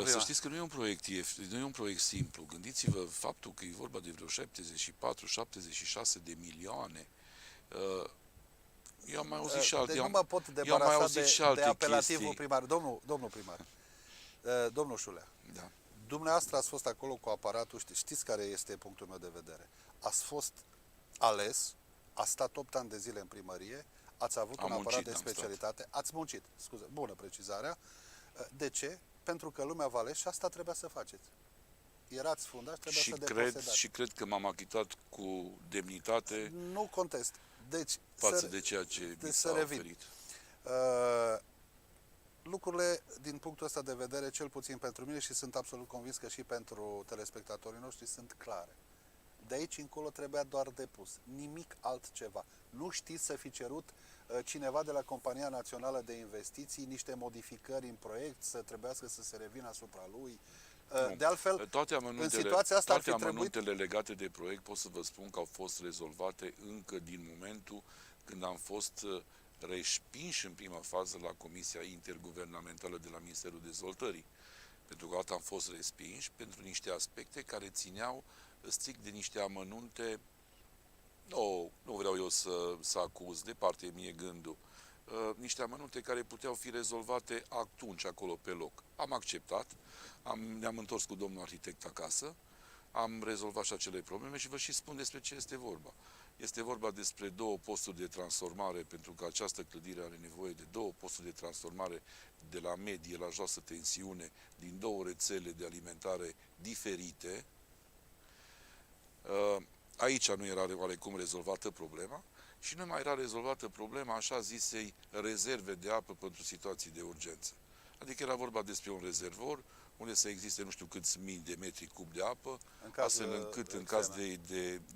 Să știți că nu e un proiect nu e un proiect simplu. Gândiți-vă faptul că e vorba de vreo 74-76 de milioane. Eu am mai auzit și alte. Deci nu mă pot debarasa de apelativul primar. Domnul primar, domnul Șulea, da. Dumneavoastră ați fost acolo cu aparatul, știți care este punctul meu de vedere. Ați fost ales, ați stat 8 ani de zile în primărie, ați avut un aparat de specialitate, ați muncit, scuze, bună precizarea. De ce? pentru că lumea v-a ales și asta trebuia să faceți. Erați fundași, trebuia Și să cred, deposedați. și cred că m-am achitat cu demnitate Nu contest. Deci, față de ceea ce mi să s-a revin. oferit. Lucrurile, din punctul ăsta de vedere, cel puțin pentru mine și sunt absolut convins că și pentru telespectatorii noștri, sunt clare. De aici încolo trebuia doar depus. Nimic altceva. Nu știți să fi cerut cineva de la Compania Națională de Investiții niște modificări în proiect, să trebuiască să se revină asupra lui. De altfel, în situația asta ar fi trebuit... amănuntele legate de proiect pot să vă spun că au fost rezolvate încă din momentul când am fost respinși în prima fază la Comisia Interguvernamentală de la Ministerul Dezvoltării. Pentru că am fost respinși pentru niște aspecte care țineau strict de niște amănunte. Nu vreau eu să acuz, departe mie gândul. Niște amănunte care puteau fi rezolvate atunci, acolo, pe loc. Am acceptat, ne-am întors cu domnul arhitect acasă, am rezolvat și acele probleme și vă și spun despre ce este vorba. Este vorba despre 2 posturi de transformare, pentru că această clădire are nevoie de 2 posturi de transformare de la medie la joasă tensiune, din 2 rețele de alimentare diferite. Aici nu era oarecum rezolvată problema și nu mai era rezolvată problema așa zisei rezerve de apă pentru situații de urgență. Adică era vorba despre un rezervor unde să existe nu știu câți mii de metri cub de apă, astfel încât în caz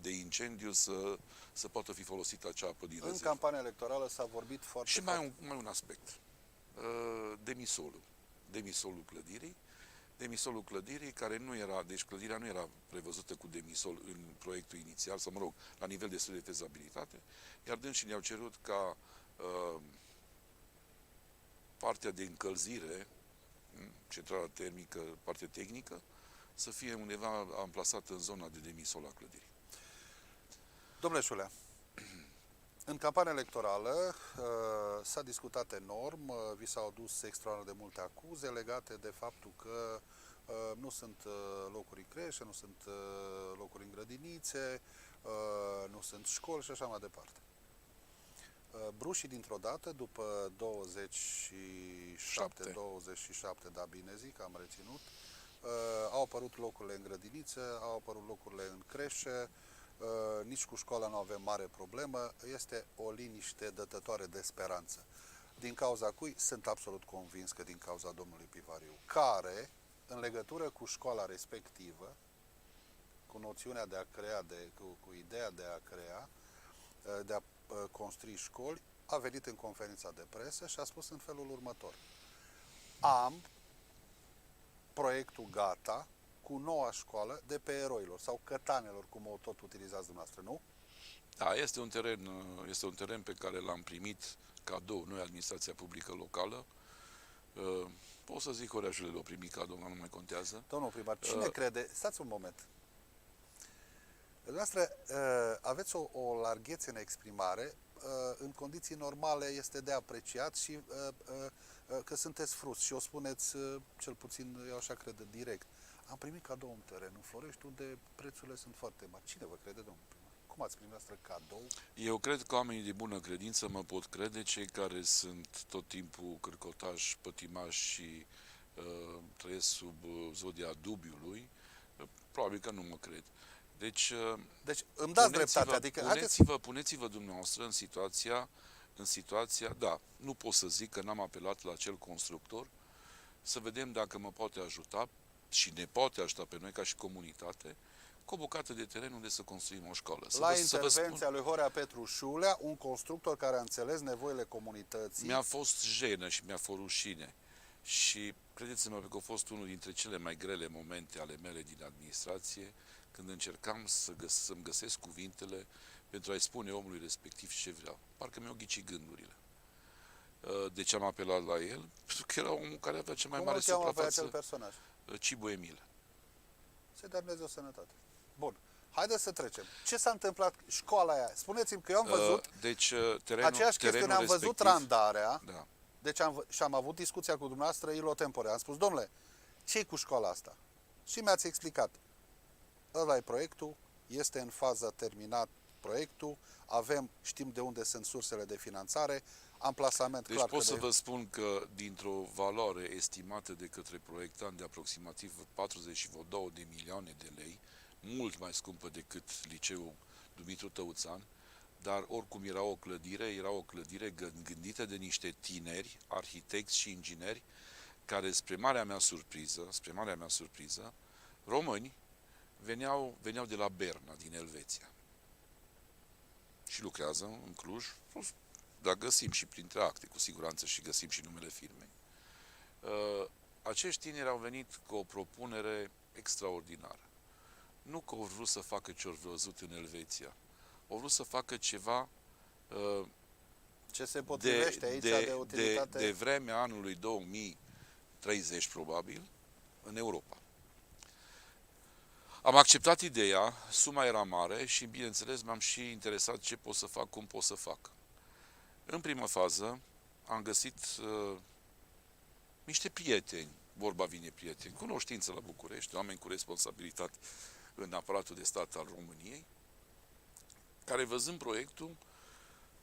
de incendiu să poată fi folosită acea apă din rezervă. În campania electorală s-a vorbit foarte... Și mai un aspect. Demisolul clădirii. Demisolul clădirii, care nu era, deci clădirea nu era prevăzută cu demisol în proiectul inițial, sau mă rog, la nivel de studii de fezabilitate, iar dânsii ne-au cerut ca partea de încălzire, centrala termică, partea tehnică, să fie undeva amplasată în zona de demisol a clădirii. Domnule Șulea, în campania electorală s-a discutat enorm, vi s-au adus extraordinar de multe acuze legate de faptul că nu sunt locuri în creșe, nu sunt locuri în grădinițe, nu sunt școli și așa mai departe. Brușii dintr-o dată, după 27, da, bine zic, am reținut, au apărut locurile în grădinițe, au apărut locurile în creșe, nici cu școala nu avem mare problemă, este o liniște dătătoare de speranță. Din cauza cui? Sunt absolut convins că din cauza domnului Pivariu, care, în legătură cu școala respectivă, cu noțiunea de a crea, cu ideea de a crea, de a construi școli, a venit în conferința de presă și a spus în felul următor: am proiectul gata cu noua școală de pe Eroilor sau Cătanelor, cum o tot utilizați dumneavoastră, nu? Da, este un teren pe care l-am primit cadou noi, administrația publică locală. Pot să zic Oreașule l-o primit cadou, nu mai contează. Domnul primar, cine crede? Stați un moment. Dumneavoastră aveți o larghețe în exprimare, în condiții normale este de apreciat și că sunteți frust și o spuneți, cel puțin eu așa cred, direct. Am primit cadou un teren în Florești unde prețurile sunt foarte mari. Cine vă crede, domnul primar? Cum ați primit noastră cadou? Eu cred că oamenii de bună credință mă pot crede, cei care sunt tot timpul cârcotași, pătimași și trăiesc sub zodia dubiului, probabil că nu mă cred. Deci îmi dați dreptate. Adică, puneți-vă dumneavoastră în situația, da, nu pot să zic că n-am apelat la acel constructor, să vedem dacă mă poate ajuta și ne poate ajuta pe noi ca și comunitate cu o bucată de teren unde să construim o școală. La intervenția lui Horea Petru Șulea, un constructor care a înțeles nevoile comunității. Mi-a fost jenă și mi-a fost rușine. Și credeți-mă că a fost unul dintre cele mai grele momente ale mele din administrație, când încercam să-mi găsesc cuvintele pentru a-i spune omului respectiv ce vreau. Parcă mi-au ghicit gândurile. De ce am apelat la el? Pentru că era omul care avea cea mai mare suprafață. Acel personaj? Cibu Emil. Să-i dea Dumnezeu sănătate. Bun. Haideți să trecem. Ce s-a întâmplat? Școala aia. Spuneți-mi că eu am văzut aceeași chestiune, am văzut randarea, da. Deci și am avut discuția cu dumneavoastră ilotempore. Am spus, domnule, ce-i cu școala asta? Și mi-ați explicat. Ăla e proiectul, este în faza terminat proiectul, știm de unde sunt sursele de finanțare, amplasament Deci clar. pot că să de- vă spun că dintr-o valoare estimată de către proiectant de aproximativ 42 de milioane de lei, mult mai scumpă decât liceul Dumitru Tăuțan, dar oricum era o clădire gândită de niște tineri, arhitecți și ingineri, care spre marea mea surpriză, români, veneau de la Berna, din Elveția. Și lucrează în Cluj, dar găsim și printre acte, cu siguranță, și găsim și numele firmei. Acești tineri au venit cu o propunere extraordinară. Nu că au vrut să facă ce au văzut în Elveția, au vrut să facă ceva ce se potrivește aici de utilitate. de vremea anului 2030, probabil, în Europa. Am acceptat ideea, suma era mare și, bineînțeles, m-am și interesat ce pot să fac, cum pot să fac. În primă fază, am găsit niște prieteni, vorba vine prieteni, cunoștință la București, oameni cu responsabilitate în aparatul de stat al României, care, văzând proiectul,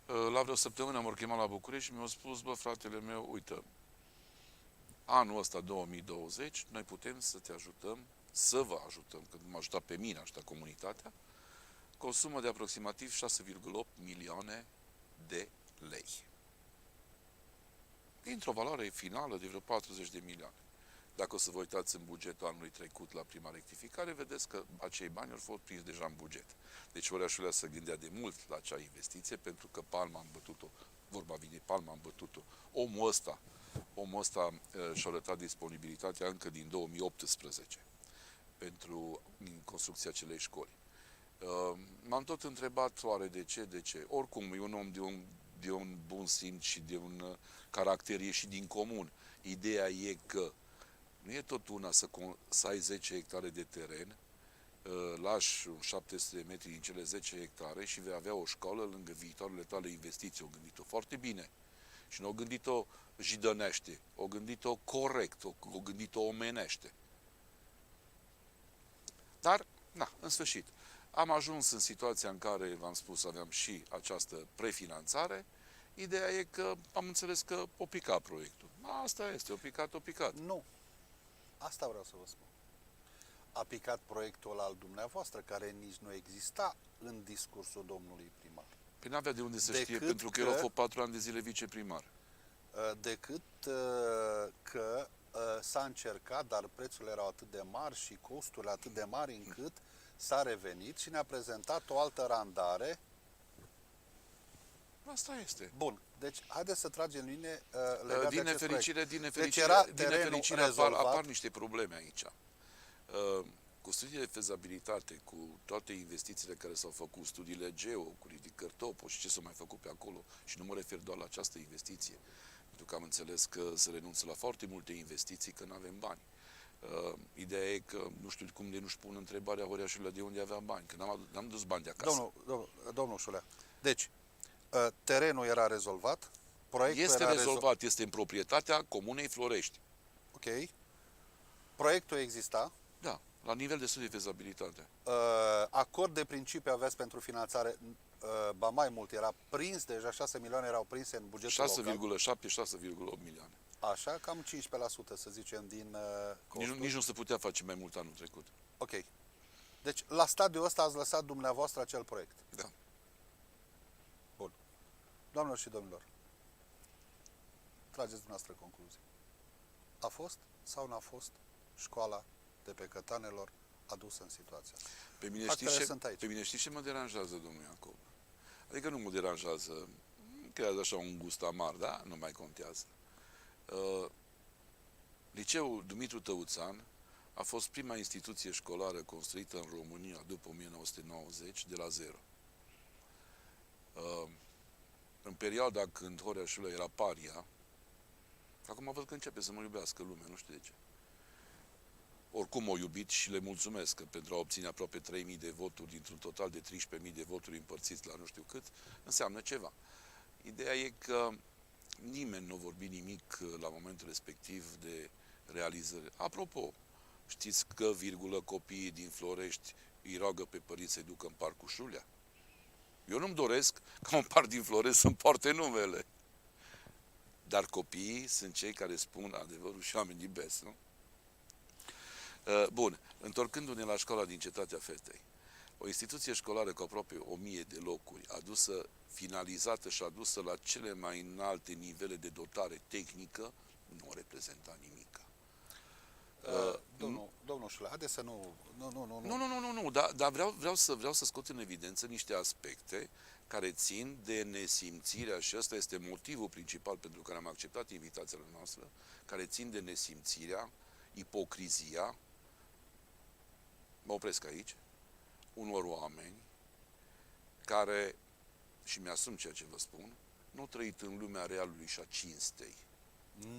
la vreo săptămână m-au chemat la București și mi-au spus: bă, fratele meu, uite, anul ăsta 2020, noi putem să te ajutăm, să vă ajutăm, că m-a ajutat pe mine, a ajutat comunitatea, cu o sumă de aproximativ 6,8 milioane de lei. Dintr-o valoare finală de vreo 40 de milioane. Dacă o să vă uitați în bugetul anului trecut la prima rectificare, vedeți că acei bani au fost prinși deja în buget. Deci orașul se gândea de mult la acea investiție, pentru că palma am bătut-o, vorba vine, palma am bătut-o. Omul ăsta și-a arătat disponibilitatea încă din 2018 pentru construcția acelei școli. M-am tot întrebat, oare de ce? Oricum, e un om de un bun simț și de un caracter ieșit din comun. Ideea e că nu e tot una să ai 10 hectare de teren, lași 700 de metri din cele 10 hectare și vei avea o școală lângă viitoarele tale investiții. O gândit-o foarte bine. Și nu o gândit-o jidănește, o gândit-o corect, o gândit-o omenește. Dar, în sfârșit, am ajuns în situația în care, v-am spus, aveam și această prefinanțare. Ideea e că am înțeles că o pica proiectul. Asta este, o picat. Nu. Asta vreau să vă spun. A picat proiectul al dumneavoastră, care nici nu exista în discursul domnului primar. Păi n-avea de unde să știe, Decât pentru că el a fost 4 ani de zile viceprimar. Decât că s-a încercat, dar prețurile erau atât de mari și costurile atât de mari încât s-a revenit și ne-a prezentat o altă randare. Asta este. Bun, deci haideți să tragem linie legat Din de acest proiect. nefericire, Deci era terenul nefericire rezolvat. apar niște probleme aici. Cu studiile de fezabilitate, cu toate investițiile care s-au făcut, studiile geo, cu ridicări topo și ce s-a mai făcut pe acolo, și nu mă refer doar la această investiție, pentru că am înțeles că se renunță la foarte multe investiții, că nu avem bani. Ideea e că nu știu cum de nu-și pun întrebarea Horeașului de unde avea bani, că n-am dus bani de acasă. Domnul Șulea, deci, terenul era rezolvat, proiectul Este era rezolvat, este în proprietatea Comunei Florești. Ok. Proiectul exista. Da, la nivel de studii de fezabilitate. Acord de principiu aveți pentru finanțare, ba mai mult, era prins, deja 6 milioane erau prinse în bugetul local. 6,7-6,8 milioane. Așa, cam 15%, să zicem, din costuri. Nici nu se putea face mai mult anul trecut. Ok. Deci, la stadiul ăsta ați lăsat dumneavoastră acel proiect. Da. Bun. Doamnelor și domnilor, trageți dumneavoastră concluzii. A fost sau n-a fost școala de pe Cătanelor adusă în situația asta? Pe mine știți ce mă deranjează, domnul Iacob? Adică nu mă deranjează, creează așa un gust amar, da? Nu mai contează. Liceul Dumitru Tăuțan a fost prima instituție școlară construită în România după 1990 de la zero. În perioada când Horea Șulea era paria, acum văd că începe să mă iubească lumea, nu știu de ce. Oricum o iubit și le mulțumesc că pentru a obține aproape 3.000 de voturi dintr-un total de 13.000 de voturi împărțiți la nu știu cât, înseamnă ceva. Ideea e că nimeni nu a vorbit nimic la momentul respectiv de realizări. Apropo, știți că, copiii din Florești îi roagă pe părinți să-i ducă în Parcul Șulea? Eu nu-mi doresc ca un parc din Florești să-mi poarte numele. Dar copiii sunt cei care spun adevărul și oamenii best, nu? Bun, întorcându-ne la școala din Cetatea Fetei. O instituție școlară cu aproape 1000 de locuri, adusă, finalizată și adusă la cele mai înalte nivele de dotare tehnică, nu reprezenta nimic. Domnul Șule, haideți să nu... Nu, dar vreau să scot în evidență niște aspecte care țin de nesimțirea, și ăsta este motivul principal pentru care am acceptat invitația noastră, care țin de nesimțirea, ipocrizia, mă opresc aici, unor oameni care, și mi-asum ceea ce vă spun, nu au trăit în lumea realului și a cinstei.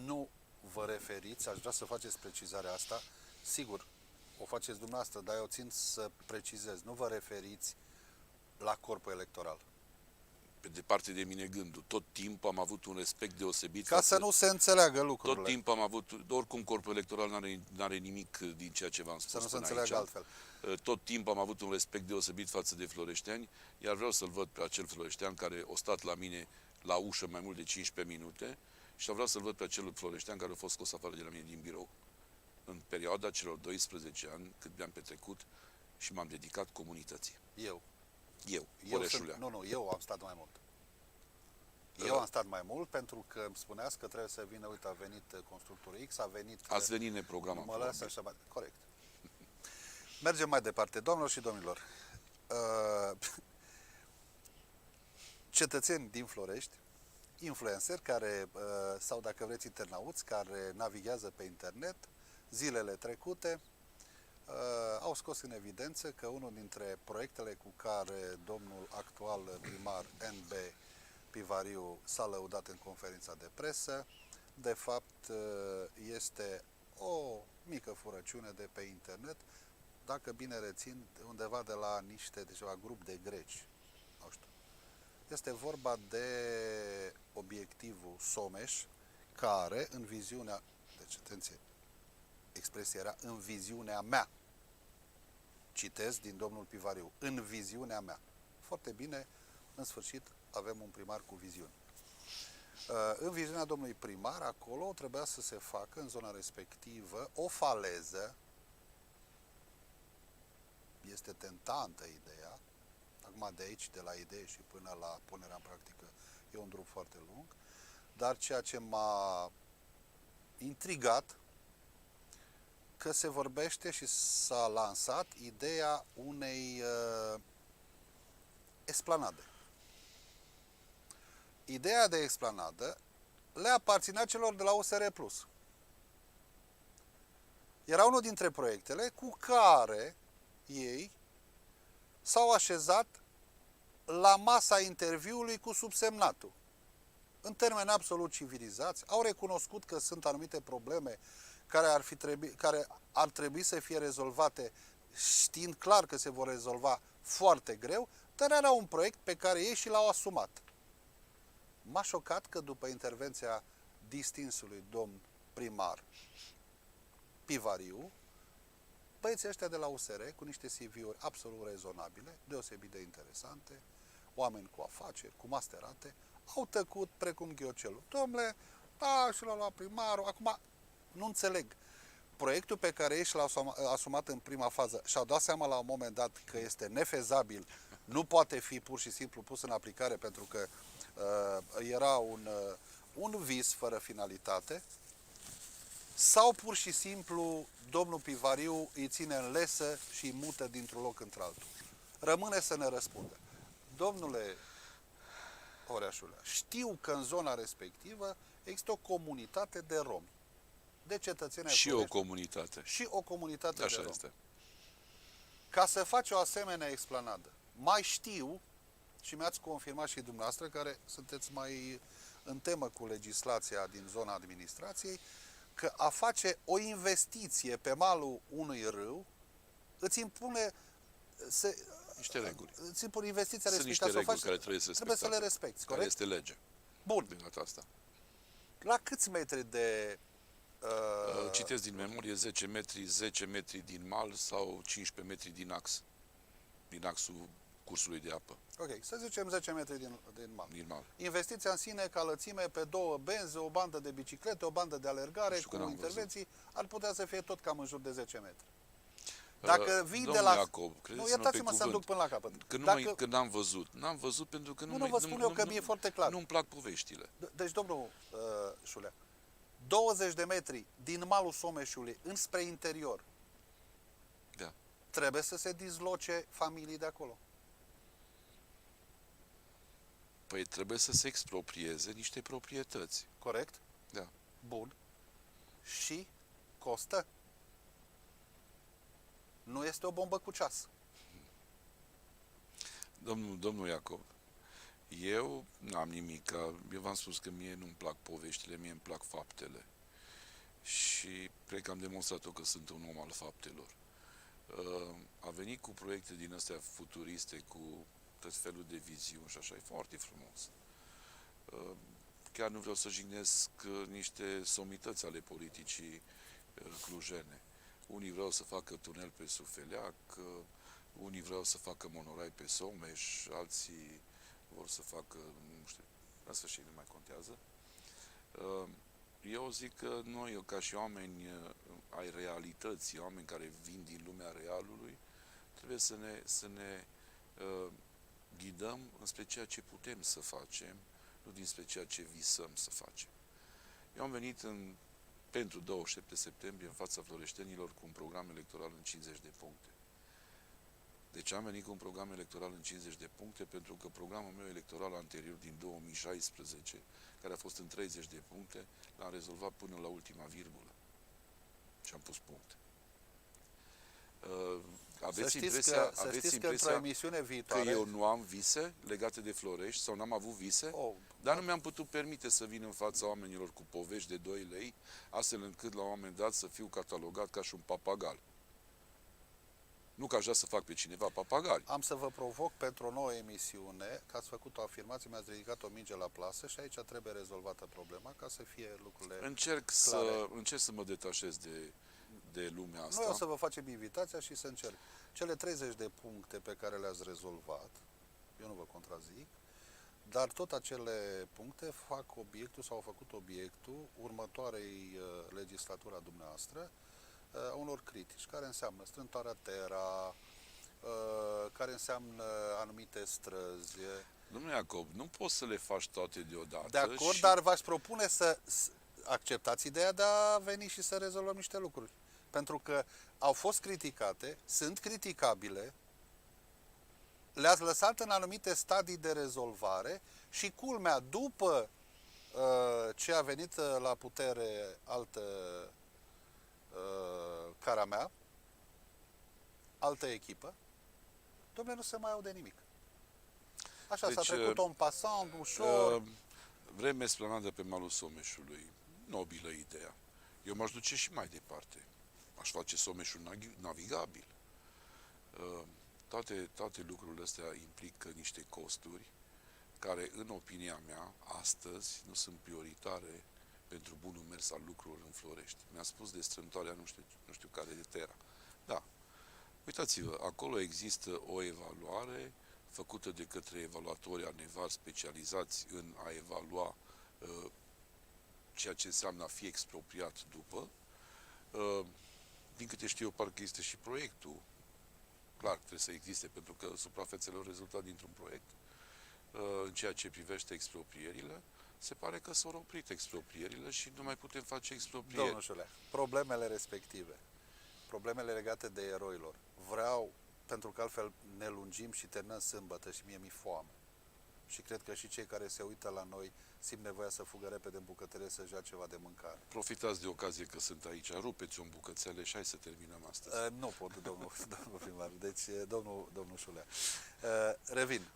Nu vă referiți, aș vrea să faceți precizarea asta, sigur, o faceți dumneavoastră, dar eu țin să precizez, nu vă referiți la corpul electoral. Pe departe de mine gândul. Tot timpul am avut un respect deosebit. Ca să nu se înțeleagă lucrurile. Tot timpul am avut, oricum corpul electoral n-are nimic din ceea ce v-am spus să nu se până înțeleagă aici. altfel. Tot timpul am avut un respect deosebit față de floreșteani, iar vreau să-l văd pe acel floreștean care a stat la mine la ușă mai mult de 15 minute și vreau să-l văd pe acel floreștean care a fost scos afară de la mine din birou. În perioada celor 12 ani cât mi-am petrecut și m-am dedicat comunității. Eu, Oreșulea. Eu am stat mai mult. Eu am stat mai mult pentru că îmi spuneați că trebuie să vină, uite, a venit constructorul X, a venit... Ați venit neprogramat. Mă lasă așa mai... Corect. Mergem mai departe. Doamnelor și domnilor, cetățeni din Florești, influenceri care, sau dacă vreți internauți, care navighează pe internet, zilele trecute, au scos în evidență că unul dintre proiectele cu care domnul actual primar NB Pivariu s-a lăudat în conferința de presă, de fapt este o mică furăciune de pe internet, dacă bine rețin, undeva de la de ceva grup de greci. Nu știu. Este vorba de obiectivul Someș, care în viziunea, deci atenție, expresia era în viziunea mea. Citez din domnul Pivariu, în viziunea mea. Foarte bine, în sfârșit avem un primar cu viziune. În viziunea domnului primar, acolo trebuia să se facă, în zona respectivă, o faleză. Este tentantă ideea. Acum de aici, de la idee și până la punerea în practică, e un drum foarte lung. Dar ceea ce m-a intrigat, că se vorbește și s-a lansat ideea unei esplanade. Ideea de esplanadă le aparținea celor de la USR Plus. Era unul dintre proiectele cu care ei s-au așezat la masa interviului cu subsemnatul. În termeni absolut civilizați, au recunoscut că sunt anumite probleme care ar trebui să fie rezolvate, știind clar că se vor rezolva foarte greu, dar era un proiect pe care ei și l-au asumat. M-a șocat că după intervenția distinsului domn primar Pivariu, băieții ăștia de la USR, cu niște CV-uri absolut rezonabile, deosebit de interesante, oameni cu afaceri, cu masterate, au tăcut precum ghiocelul. Dom'le, da, și l-a luat primarul. Acum, nu înțeleg. Proiectul pe care ei și l-au asumat în prima fază și-au dat seama la un moment dat că este nefezabil, nu poate fi pur și simplu pus în aplicare pentru că era un vis fără finalitate, sau pur și simplu domnul Pivariu îi ține în lesă și îi mută dintr-un loc într-altul. Rămâne să ne răspundă. Domnule Oreșule, știu că în zona respectivă există o comunitate de romi, de cetățeni ai Florești, Și o comunitate de romi. Este. Ca să faci o asemenea explanadă, mai știu, și mi-ați confirmat și dumneavoastră, care sunteți mai în temă cu legislația din zona administrației, că a face o investiție pe malul unui râu îți impune niște reguli. Îți impune investiția Sunt niște reguli care trebuie să le respecti, care este lege. Bun. Din data asta. La câți metri de... Citesc din memorie 10 metri din mal sau 15 metri din ax. Din axul cursului de apă Ok, să zicem 10 metri din mal. din mal. Investiția în sine, ca lățime, pe 2 benzi, o bandă de biciclete, o bandă de alergare, Știu că cu n-am intervenții, ar putea să fie tot cam în jur de 10 metri. Dacă vii de Domnul la... Iacob, Nu, credeți-mă pe iertați-mă să-mi duc cuvânt, până la capăt. că n-am văzut. N-am văzut pentru că Nu vă spun eu că mi-e foarte clar. Nu-mi plac poveștile. Deci, domnul Șulea, 20 de metri din malul Someșului înspre interior, Da. trebuie să se dizloce familii de acolo. Păi trebuie să se exproprieze niște proprietăți. Corect? Da. Bun. Și costă. Nu este o bombă cu ceas. Domnul Iacob, eu n-am nimic. Eu v-am spus că mie nu-mi plac poveștile, mie îmi plac faptele. Și cred că am demonstrat-o că sunt un om al faptelor. A venit cu proiecte din astea futuriste, cu tot felul de viziuni și așa, e foarte frumos. Chiar nu vreau să jignesc niște somități ale politicii clujene. Unii vreau să facă tunel pe Sufeleac, unii vreau să facă monorai pe Someș, alții vor să facă, nu știu, în sfârșit nu mai contează. Eu zic că noi, ca și oameni ai realității, oameni care vin din lumea realului, trebuie să ne ghidăm înspre ceea ce putem să facem, nu dinspre ceea ce visăm să facem. Eu am venit pentru 27 septembrie în fața floreștenilor cu un program electoral în 50 de puncte. De ce am venit cu un program electoral în 50 de puncte? Pentru că programul meu electoral anterior din 2016, care a fost în 30 de puncte, l-am rezolvat până la ultima virgulă. Și am pus puncte. Aveți impresia că într-o emisiune că viitoare... eu nu am vise legate de Florești sau n-am avut vise? Dar nu mi-am putut permite să vin în fața oamenilor cu povești de 2 lei, astfel încât la un moment dat să fiu catalogat ca și un papagal. Nu că aș vrea să fac pe cineva papagali. Am să vă provoc pentru o nouă emisiune, că ați făcut o afirmație, mi-ați ridicat o minge la plasă și aici trebuie rezolvată problema ca să fie lucrurile Încerc să mă detașez de lumea asta. Noi o să vă facem invitația și să încerc. Cele 30 de puncte pe care le-ați rezolvat, eu nu vă contrazic, dar tot acele puncte fac obiectul sau au făcut obiectul următoarei legislatura dumneavoastră, unor critici, care înseamnă strâmtoarea Terra, care înseamnă anumite străzi. Domnule Iacob, nu poți să le faci toate deodată. De acord, dar v-aș propune să acceptați ideea de a veni și să rezolvăm niște lucruri. Pentru că au fost criticate, sunt criticabile, le-ați lăsat în anumite stadii de rezolvare și culmea, după ce a venit la putere altă cara mea, altă echipă, dom'le, nu se mai aude nimic. Așa, deci, s-a trecut-o în pasant, ușor. Vrem esplanadă pe malul Someșului. Nobilă ideea. Eu m-aș duce și mai departe. Aș face Someșul navigabil. Toate lucrurile astea implică niște costuri care, în opinia mea, astăzi nu sunt prioritare pentru bunul mers al lucrurilor în Florești. Mi-a spus de strâmtoarea nu știu care de Terra. Da. Uitați-vă, acolo există o evaluare făcută de către evaluatori anevari specializați în a evalua ceea ce înseamnă a fi expropriat după. Din câte știu eu, parcă este și proiectul. Clar, trebuie să existe, pentru că suprafețele au rezultat dintr-un proiect. În ceea ce privește exproprierile, se pare că s-au oprit exproprierile și nu mai putem face exproprieri. Domnul Șulea, problemele respective, problemele legate de eroilor, vreau, pentru că altfel ne lungim și terminăm sâmbătă și mie mi-e foame. Și cred că și cei care se uită la noi simt nevoia să fugă repede în bucătărie să-și ia ceva de mâncare. Profitați de ocazie că sunt aici, rupeți-o în bucățele și hai să terminăm astăzi. Nu pot, domnul primar. Deci, domnul Șulea. Revin.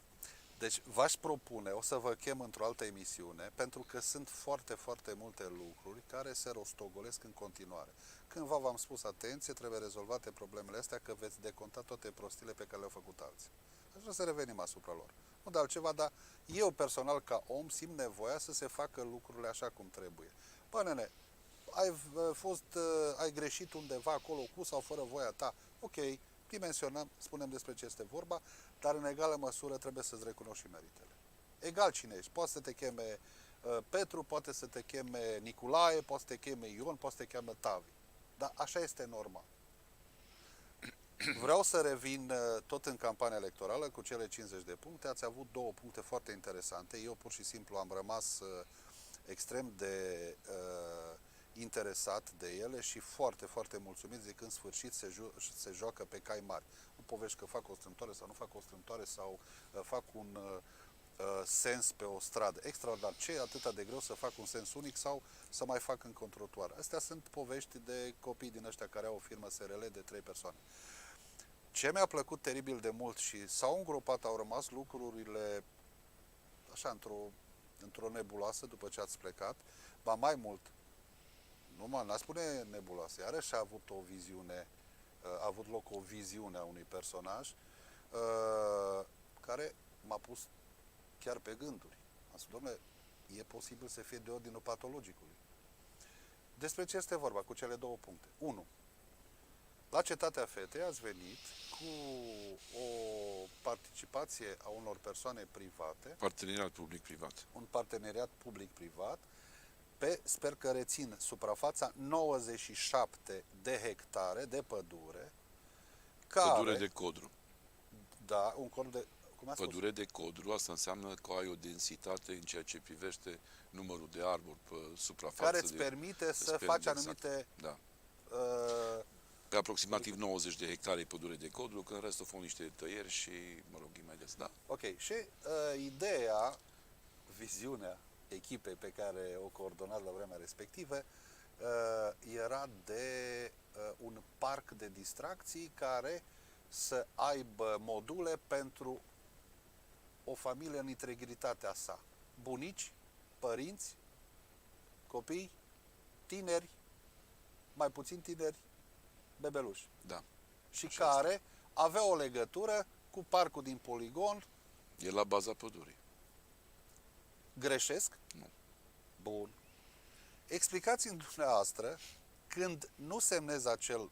Deci, v-aș propune, o să vă chem într-o altă emisiune, pentru că sunt foarte, foarte multe lucruri care se rostogolesc în continuare. Cândva v-am spus, atenție, trebuie rezolvate problemele astea, că veți deconta toate prostile pe care le-au făcut alții. Aș vrea să revenim asupra lor. Nu de altceva, dar eu personal, ca om, simt nevoia să se facă lucrurile așa cum trebuie. Bă, nene, ai greșit undeva acolo cu sau fără voia ta, ok, dimensionăm, spunem despre ce este vorba, dar în egală măsură trebuie să-ți recunoști și meritele. Egal cine ești. Poate să te cheme Petru, poate să te cheme Nicolae, poate să te cheme Ion, poate să te cheme Tavi. Dar așa este normal. Vreau să revin tot în campania electorală cu cele 50 de puncte. Ați avut două puncte foarte interesante. Eu pur și simplu am rămas extrem de interesat de ele și foarte, foarte mulțumit de când în sfârșit se joacă pe cai mari. Nu povești că fac o strâmtoare sau nu fac o strâmtoare sau fac un sens pe o stradă. Extraordinar. Ce e atât de greu să fac un sens unic sau să mai fac încă un trotuar? Astea sunt povești de copii din ăștia care au o firmă SRL de 3 persoane. Ce mi-a plăcut teribil de mult și s-au îngropat, au rămas lucrurile așa într-o nebuloasă după ce ați plecat, ba mai mult, n-a spune nebuloasă, iarăși a avut o viziune, a avut loc o viziune a unui personaj care m-a pus chiar pe gânduri. Am spus, dom'le, e posibil să fie de ordinul patologicului. Despre ce este vorba cu cele două puncte? 1. La Cetatea Fetei ați venit cu o participație a unor persoane private. Parteneriat public-privat. Un parteneriat public-privat pe, sper că rețin, suprafața 97 de hectare de pădure. Pădure de codru. Da, un cod de... Cum ați Pădure de codru, asta înseamnă că ai o densitate în ceea ce privește numărul de arbori pe suprafață. Care îți permite să faci anumite... Da. Pe aproximativ 90 de hectare pădure de codru, când restul fac niște tăieri și, mă rog, imediat, da. Ok, și ideea, viziunea echipei pe care o coordonați la vremea respectivă era de un parc de distracții care să aibă module pentru o familie în integritatea sa. Bunici, părinți, copii, tineri, mai puțin tineri, bebeluși. Da. Și Așa care este. avea o legătură cu parcul din poligon. E la baza pădurii. Greșesc? Nu. Bun. Explicați-mi dumneavoastră, când nu semnezi acel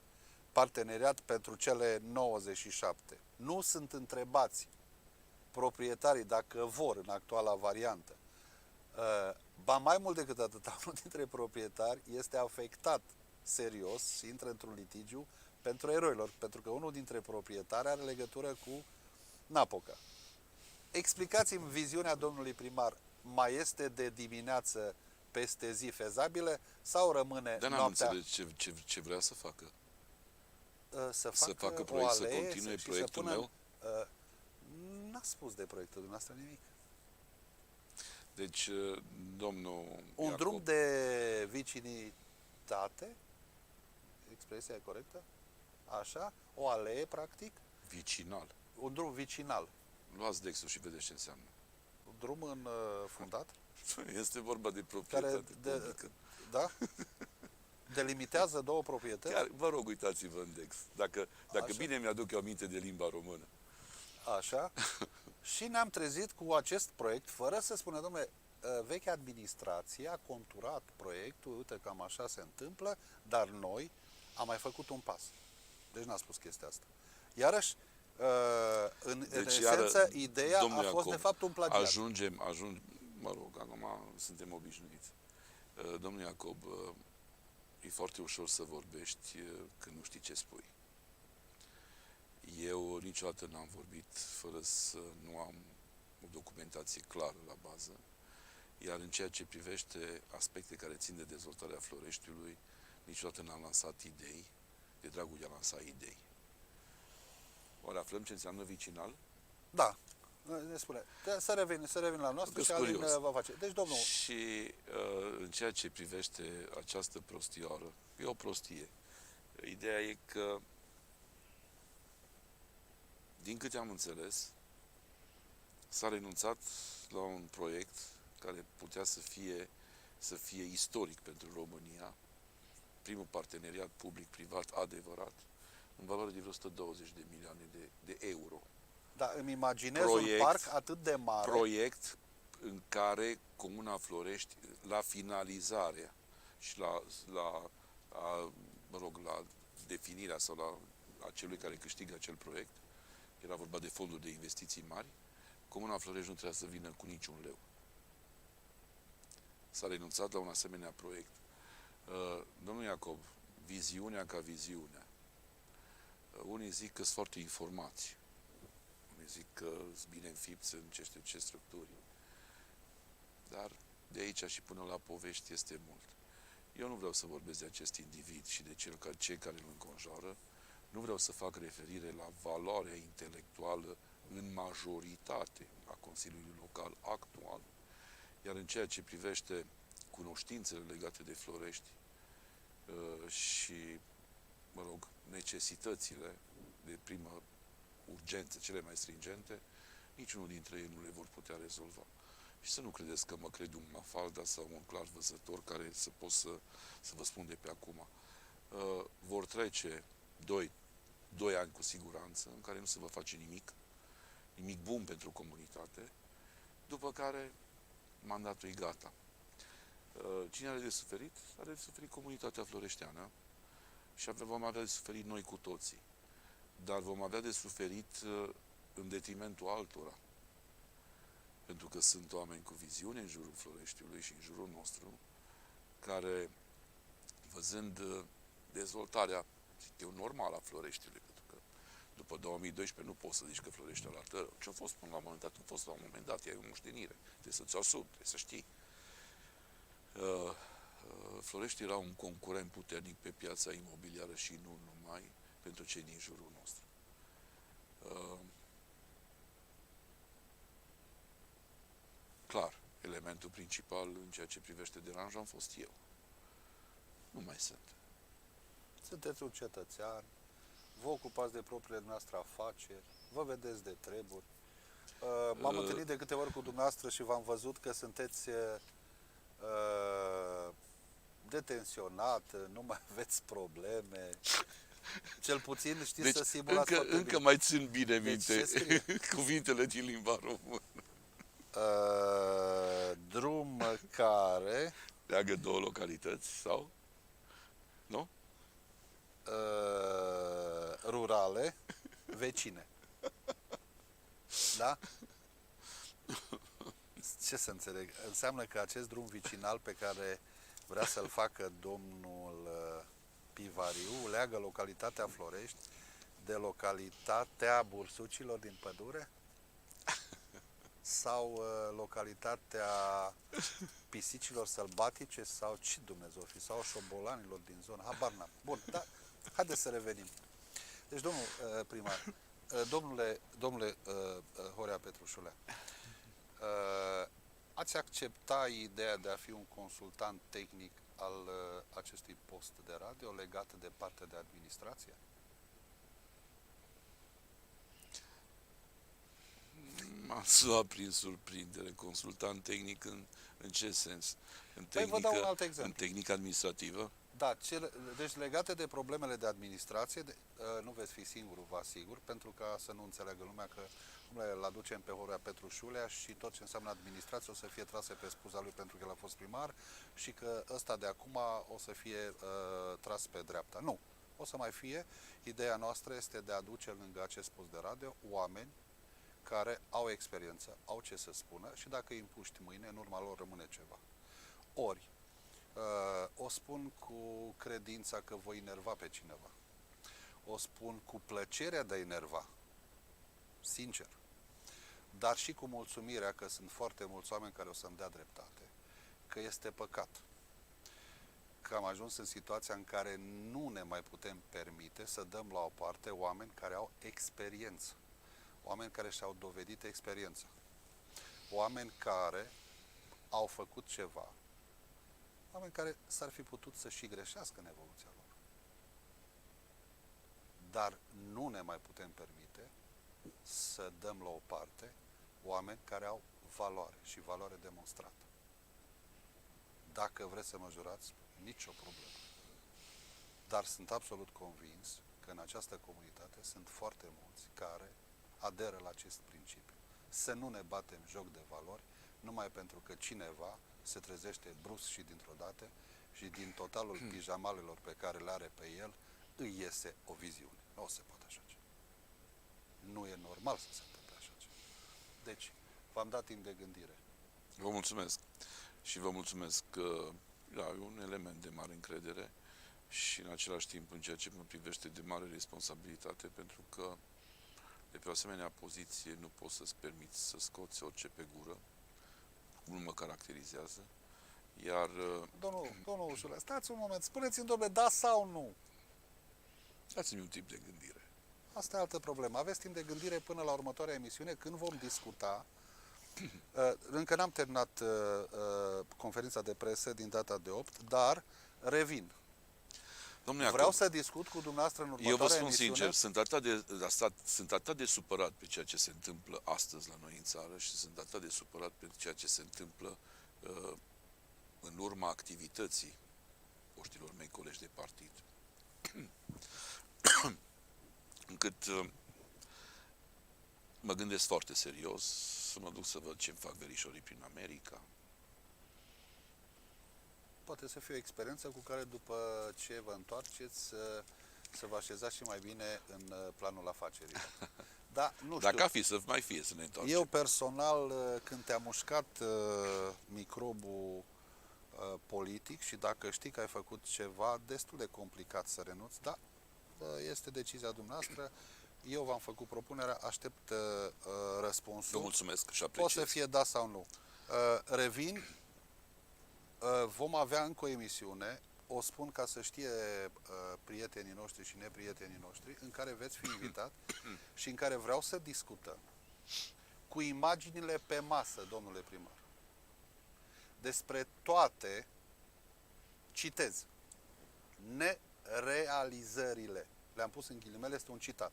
parteneriat pentru cele 97, nu sunt întrebați proprietarii dacă vor în actuala variantă. Ba mai mult decât atât, unul dintre proprietari este afectat serios și intră într-un litigiu pentru eroilor, pentru că unul dintre proprietari are legătură cu Napoca. Explicați-mi viziunea domnului primar. Mai este de dimineață peste zi fezabilă sau rămâne Dar n-am noaptea? înțeles ce vrea să facă. Să facă o proiect, să alee continue și proiectul să pună, meu? N-a spus de proiectul dumneavoastră nimic. Deci, domnul Un Iacob, drum de vicinitate, expresia e corectă? Așa? O alee, practic? vicinal. Un drum vicinal. Luați Dexul și vedeți ce înseamnă. Un drum în fundat? Este vorba de Care proprietate publică. da? Delimitează două proprietăți? Chiar, vă rog, uitați-vă în Dex. Dacă Așa. bine mi-aduc eu aminte de limba română. Așa. Și ne-am trezit cu acest proiect, fără să spună, domnule, vechea administrație a conturat proiectul, uite, cam așa se întâmplă, dar noi am mai făcut un pas. Deci n-a spus chestia asta. Iarăși, în esență, ideea a fost de fapt un plagiat. Ajungem, mă rog, acum suntem obișnuiți. Domnul Iacob, e foarte ușor să vorbești când nu știi ce spui. Eu niciodată n-am vorbit fără să nu am o documentație clară la bază, iar în ceea ce privește aspecte care țin de dezvoltarea Floreștiului, niciodată n-am lansat idei, de dragul de a lansa idei. Oare aflăm ce înseamnă vicinal? Da. Ne spune. Să revin la noastră și Alin va face. Deci, domnul... Și în ceea ce privește această prostioară, e o prostie. Ideea e că, din câte am înțeles, s-a renunțat la un proiect care putea să fie istoric pentru România, primul parteneriat public-privat adevărat, în valoare de vreo 120 de milioane de euro. Da, îmi imaginez un parc atât de mare. Proiect în care Comuna Florești, la finalizarea și la definirea sau la a celui care câștigă acel proiect, era vorba de fonduri de investiții mari, Comuna Florești nu trebuia să vină cu niciun leu. S-a renunțat la un asemenea proiect. Domnul Iacob, viziunea ca viziunea. Unii zic că sunt foarte informați. Unii zic că sunt bine înfipți în ce structuri. Dar de aici și până la povești este mult. Eu nu vreau să vorbesc de acest individ și de cei care îl înconjoară. Nu vreau să fac referire la valoarea intelectuală în majoritate a Consiliului Local actual. Iar în ceea ce privește cunoștințele legate de Florești și, mă rog, necesitățile de primă urgență, cele mai stringente, niciunul dintre ei nu le vor putea rezolva. Și să nu credeți că mă cred un Mafalda sau un clar văzător care să pot să vă spun de pe acum. Vor trece 2 ani cu siguranță în care nu se va face nimic bun pentru comunitate, după care mandatul e gata. Cine are de suferit? Are de suferit comunitatea floreșteană și vom avea de suferit noi cu toții. Dar vom avea de suferit în detrimentul altora. Pentru că sunt oameni cu viziune în jurul Floreștiului și în jurul nostru, care, văzând dezvoltarea, zic eu, normală a Floreștiului, pentru că după 2012 nu poți să zici că Florești arată rău. Ce-a fost până la un moment dat? Nu fost la un moment dat, e o moștenire. Trebuie să-ți o asumi, trebuie să știi. Florești era un concurent puternic pe piața imobiliară și nu numai pentru cei din jurul nostru. Clar, elementul principal în ceea ce privește deranjul am fost eu. Nu mai sunt. Sunteți un cetățean, vă ocupați de propriile noastre afaceri, vă vedeți de treburi. M-am întâlnit de câteva ori cu dumneavoastră și v-am văzut că sunteți detenționat, nu mai aveți probleme. Cel puțin știți să simulați foarte încă bine. mai țin bine minte Deci, cuvintele din limba română. Drum care Leagă 2 localități sau? Nu? Rurale vecine. Da? Ce să înțeleg? Înseamnă că acest drum vicinal pe care vrea să-l facă domnul Pivariu leagă localitatea Florești de localitatea Bursucilor din pădure? Sau localitatea pisicilor sălbatice sau ce Dumnezeu fi, sau șobolanilor din zonă, habar n-am. Bun, dar haideți să revenim. Deci, domnul primar, domnule Horea Petrușulea, ați accepta ideea de a fi un consultant tehnic al acestui post de radio legat de partea de administrație? M-a luat prin surprindere. Consultant tehnic în ce sens? Păi vă dau un alt exemplu. În tehnică administrativă? Da, deci legate de problemele de administrație, nu veți fi singurul, vă asigur, pentru ca să nu înțeleagă lumea că îl aducem pe Horea Petrușulea și tot ce înseamnă administrație o să fie trase pe spuza lui pentru că el a fost primar și că ăsta de acum o să fie tras pe dreapta. Nu, o să mai fie. Ideea noastră este de a aduce lângă acest post de radio oameni care au experiență, au ce să spună și dacă îi împuști mâine, în urma lor rămâne ceva. Ori, o spun cu credința că voi enerva pe cineva. O spun cu plăcerea de a enerva. Sincer. Dar și cu mulțumirea că sunt foarte mulți oameni care o să-mi dea dreptate. Că este păcat. Că am ajuns în situația în care nu ne mai putem permite să dăm la o parte oameni care au experiență. Oameni care și-au dovedit experiența. Oameni care au făcut ceva. Oameni care s-ar fi putut să și greșească în evoluția lor. Dar nu ne mai putem permite să dăm la o parte oameni care au valoare și valoare demonstrată. Dacă vreți să mă jurați, nicio problemă. Dar sunt absolut convins că în această comunitate sunt foarte mulți care aderă la acest principiu. Să nu ne batem joc de valori numai pentru că cineva se trezește brusc și dintr-o dată și din totalul pijamalelor pe care le are pe el, îi iese o viziune. Nu se poate așa ceva. Nu e normal să se întâmple așa ceva. Deci, v-am dat timp de gândire. Vă mulțumesc. Și vă mulțumesc că e un element de mare încredere și în același timp în ceea ce mă privește de mare responsabilitate, pentru că de pe o asemenea poziție nu poți să-ți permiți să scoți orice pe gură, nu mă caracterizează, iar Domnul Ușule, stați un moment, spuneți-mi, domnule, da sau nu? dați-mi un tip de gândire. Asta e altă problemă. Aveți timp de gândire până la următoarea emisiune, când vom discuta. Încă n-am terminat conferința de presă din data de 8, dar revin. Domnule Vreau Iacob, să discut cu dumneavoastră în eu următoarea vă spun emisiune. sincer, sunt atât de supărat pe ceea ce se întâmplă astăzi la noi în țară și sunt atât de supărat pe ceea ce se întâmplă în urma activității foștilor mei colegi de partid, încât mă gândesc foarte serios să mă duc să văd ce-mi fac verișorii prin America. Poate să fie o experiență cu care după ce vă întoarceți să vă așezați și mai bine în planul afacerilor. Da, nu știu. Dacă fi să mai fie să ne întoarcem. Eu personal, când te-a mușcat microbul politic și dacă știi că ai făcut ceva destul de complicat să renunți, da, este decizia dumneavoastră. Eu v-am făcut propunerea, aștept răspunsul. Vă mulțumesc și Poate apreciez. să fie da sau nu. Revin, vom avea încă o emisiune, o spun ca să știe prietenii noștri și neprietenii noștri, în care veți fi invitat și în care vreau să discutăm cu imaginile pe masă, domnule primar, despre toate, citez, nerealizările. Le-am pus în ghilimele, este un citat.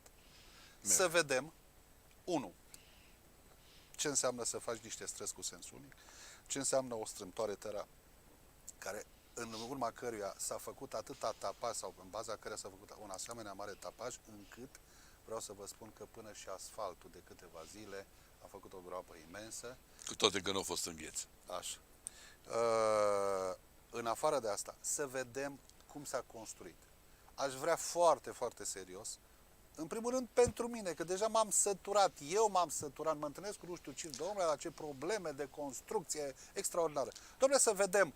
Să vedem, 1. Ce înseamnă să faci niște stres cu sens unic, ce înseamnă o strâmtoare tăra care, în urma căruia s-a făcut atâta tapaj sau în baza căruia s-a făcut un asemenea mare tapaj, încât vreau să vă spun că până și asfaltul de câteva zile a făcut o groapă imensă. Cu toate că nu au fost în gheț. Așa. În afară de asta, să vedem cum s-a construit. Aș vrea foarte, foarte serios, în primul rând pentru mine, că deja m-am săturat, mă întâlnesc cu nu știu ce, domnule, la ce probleme de construcție extraordinară. Domnule, să vedem,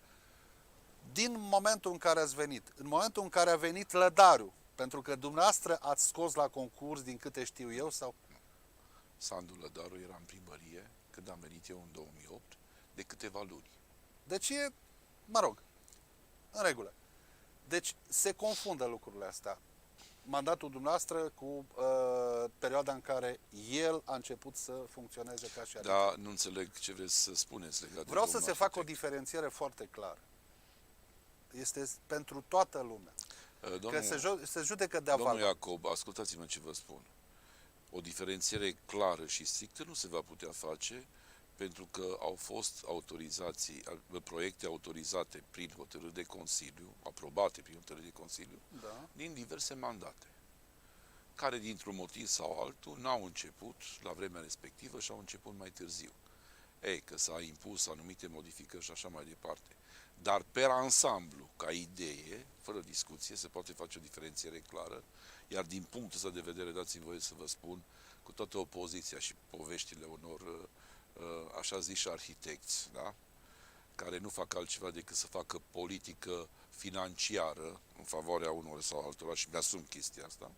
din momentul în care ați venit, în momentul în care a venit Lădariu, pentru că dumneavoastră ați scos la concurs, din câte știu eu, sau... Sandu Lădaru era în primărie, când am venit eu în 2008, de câteva luni. Deci e, mă rog, în regulă. Deci se confundă lucrurile astea. Mandatul dumneavoastră cu perioada în care el a început să funcționeze ca și arhitect. Da, nu înțeleg ce vreți să spuneți legat de Vreau să domnul se facă o arhitect. diferențiere foarte clară. Este pentru toată lumea. Că se judecă de Domnul aval. Iacob, ascultați-mă ce vă spun. O diferențiere clară și strictă nu se va putea face pentru că au fost proiecte autorizate prin hotărâri de Consiliu, aprobate prin hotărâri de Consiliu, Da. din diverse mandate, care dintr-un motiv sau altul n-au început la vremea respectivă și au început mai târziu. Ei, că s-a impus anumite modificări și așa mai departe. Dar per ansamblu, ca idee, fără discuție, se poate face o diferențiere clară, iar din punctul ăsta de vedere, dați-mi voie să vă spun, cu toată opoziția și poveștile unor așa ziși arhitecți, da? Care nu fac altceva decât să facă politică financiară în favoarea unor sau altora și mi-asum chestia asta.